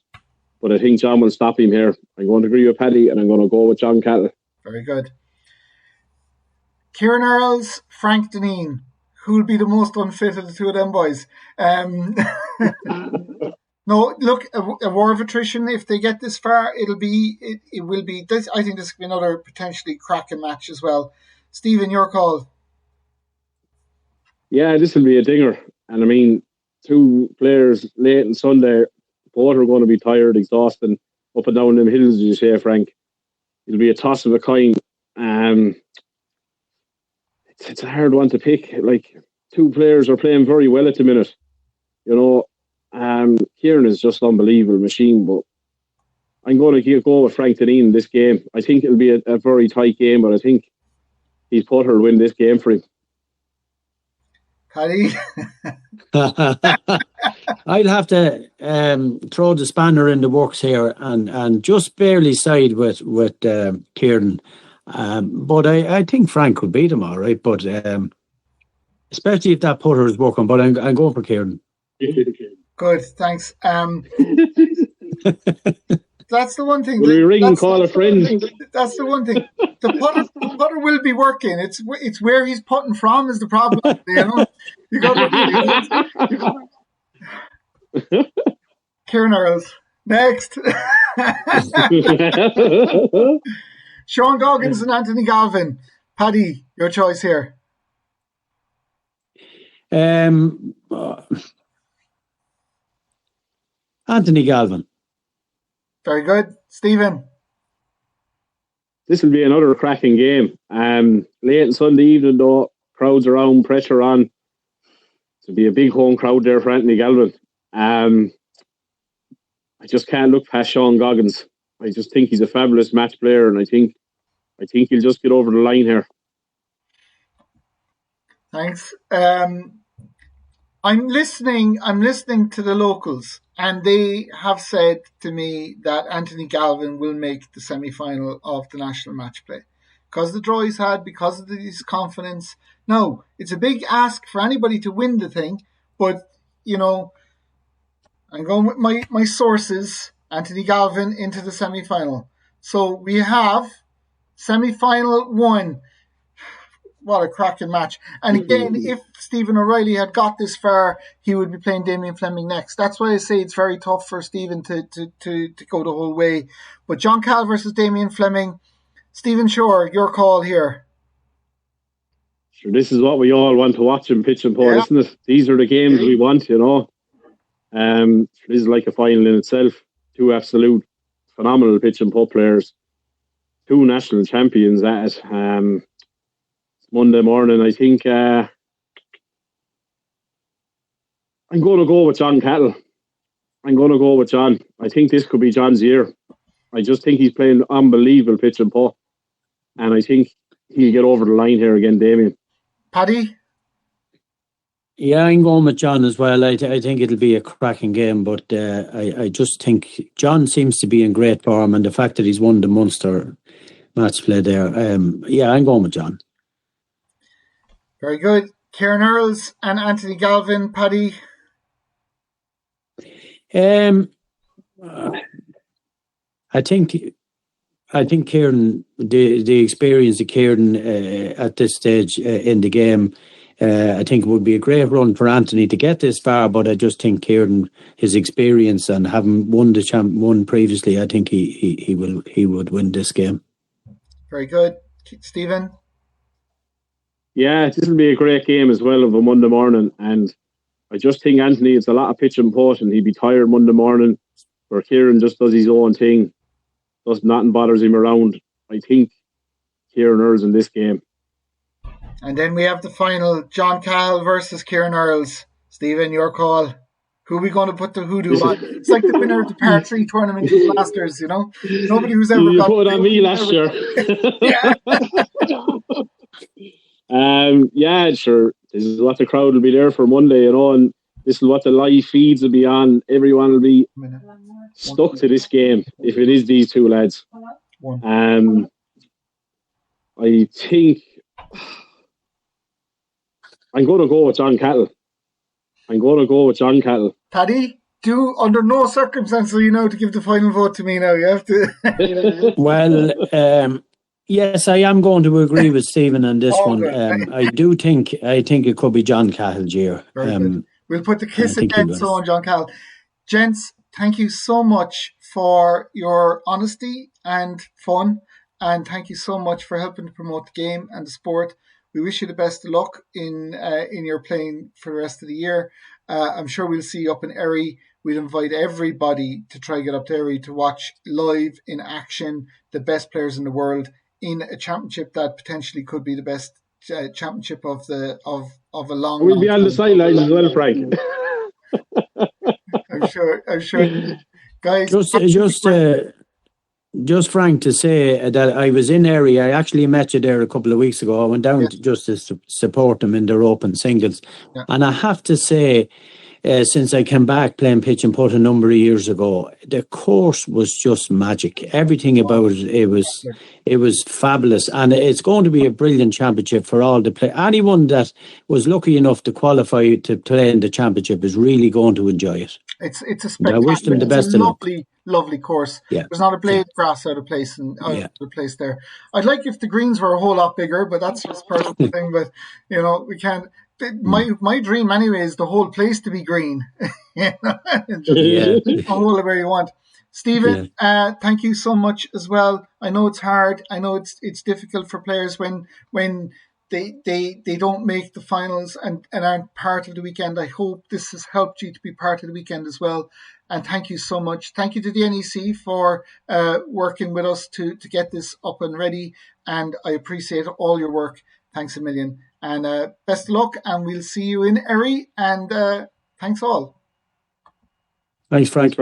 but I think John will stop him here. I'm going to agree with Paddy, and I'm going to go with John Cahill. Very good. Kieran Earls, Frank Dineen. Who will be the most unfit of the two of them boys? No, look, a war of attrition. If they get this far, it will be. This, I think this could be another potentially cracking match as well. Stephen, your call. Yeah, this will be a dinger. And I mean, two players late on Sunday, both are going to be tired, exhausted, up and down them hills, as you say, Frank. It'll be a toss of a coin. It's a hard one to pick. Like, two players are playing very well at the minute. You know, Kieran is just an unbelievable machine, but I'm going to go with Frank Dineen in this game. I think it'll be a very tight game, but I think he's Putt will win this game for him. Paddy? I'd have to throw the spanner in the works here and just barely side with Kieran. But I think Frank could beat him all right, but especially if that putter is working. But I'm going for Kieran. Good, thanks. That's the one thing. Will we ring and call a friend? That's the one thing. The putter will be working. It's where he's putting from is the problem. You know, you got Kieran Earls next. Sean Goggins and Anthony Galvin. Paddy, your choice here. Anthony Galvin. Very good. Stephen. This will be another cracking game. Late on Sunday evening, though, crowds around, pressure on. It'll be a big home crowd there for Anthony Galvin. I just can't look past Sean Goggins. I just think he's a fabulous match player, and I think he'll just get over the line here. Thanks. I'm listening to the locals, and they have said to me that Anthony Galvin will make the semi-final of the national match play because of the draw he's had, because of his confidence. No, it's a big ask for anybody to win the thing, but you know, I'm going with my sources. Anthony Galvin into the semi-final. So we have semi-final 1. What a cracking match. And again, if Stephen O'Reilly had got this far, he would be playing Damien Fleming next. That's why I say it's very tough for Stephen to go the whole way. But John Cahill versus Damien Fleming. Stephen Shore, your call here. Sure, this is what we all want to watch in pitch and putt, isn't it? These are the games we want, you know. This is like a final in itself. Two absolute phenomenal pitch and putt players. Two national champions at it. Monday morning, I think I'm going to go with John Cahill. I'm going to go with John. I think this could be John's year. I just think he's playing unbelievable pitch and putt, and I think he'll get over the line here again, Damien. Paddy? Yeah, I'm going with John as well. I think it'll be a cracking game, but I just think John seems to be in great form, and the fact that he's won the Munster match play there, I'm going with John. Very good. Kieran Earls and Anthony Galvin. Paddy? I think Kieran, the experience of Kieran at this stage in the game, I think it would be a great run for Anthony to get this far, but I just think Kieran, his experience and having won previously, I think he would win this game. Very good. Stephen? Yeah, this will be a great game as well of a Monday morning, and I just think Anthony, it's a lot of pitch and putt, and he'd be tired Monday morning, where Kieran just does his own thing, nothing bothers him around. I think Kieran Earls in this game. And then we have the final, John Cahill versus Kieran Earls. Stephen, your call. Who are we going to put the hoodoo on? It's like the winner of the Par 3 tournament in the Masters, you know? Nobody who's ever got... You put it on me last year. Sure. This is what the crowd will be there for Monday, you know, and this is what the live feeds will be on. Everyone will be stuck to this game if it is these two lads. I think I'm going to go with John Cahill. I'm going to go with John Cahill. Paddy, under no circumstances to give the final vote to me now. You have to. Well, yes, I am going to agree with Stephen on this one. I think it could be John Cahill's year. We'll put the kiss again on John Cahill. Gents, thank you so much for your honesty and fun, and thank you so much for helping to promote the game and the sport. We wish you the best of luck in your playing for the rest of the year. I'm sure we'll see you up in Erry. We'll invite everybody to try to get up to Erry to watch live in action the best players in the world in a championship that potentially could be the best championship of a long. We'll be on the sidelines as well, Frank. I'm sure, guys. Just Frank, to say that I was in Erry. I actually met you there a couple of weeks ago. I went down just to support them in their open singles, and I have to say, since I came back playing pitch and putt a number of years ago, the course was just magic. Everything about it was fabulous, and it's going to be a brilliant championship for all the play. Anyone that was lucky enough to qualify to play in the championship is really going to enjoy it. It's a spectacular. I wish them the best. Lovely course. Yeah. There's not a blade of grass out of place there. I'd like if the greens were a whole lot bigger, but that's just a personal thing. But we can't. My dream anyway is the whole place to be green. Just hole it where you want. Stephen, thank you so much as well. I know it's hard. I know it's difficult for players when they don't make the finals and aren't part of the weekend. I hope this has helped you to be part of the weekend as well. And thank you so much. Thank you to the NEC for working with us to get this up and ready. And I appreciate all your work. Thanks a million. And best of luck. And we'll see you in Erry. And thanks all. Thanks, Frank.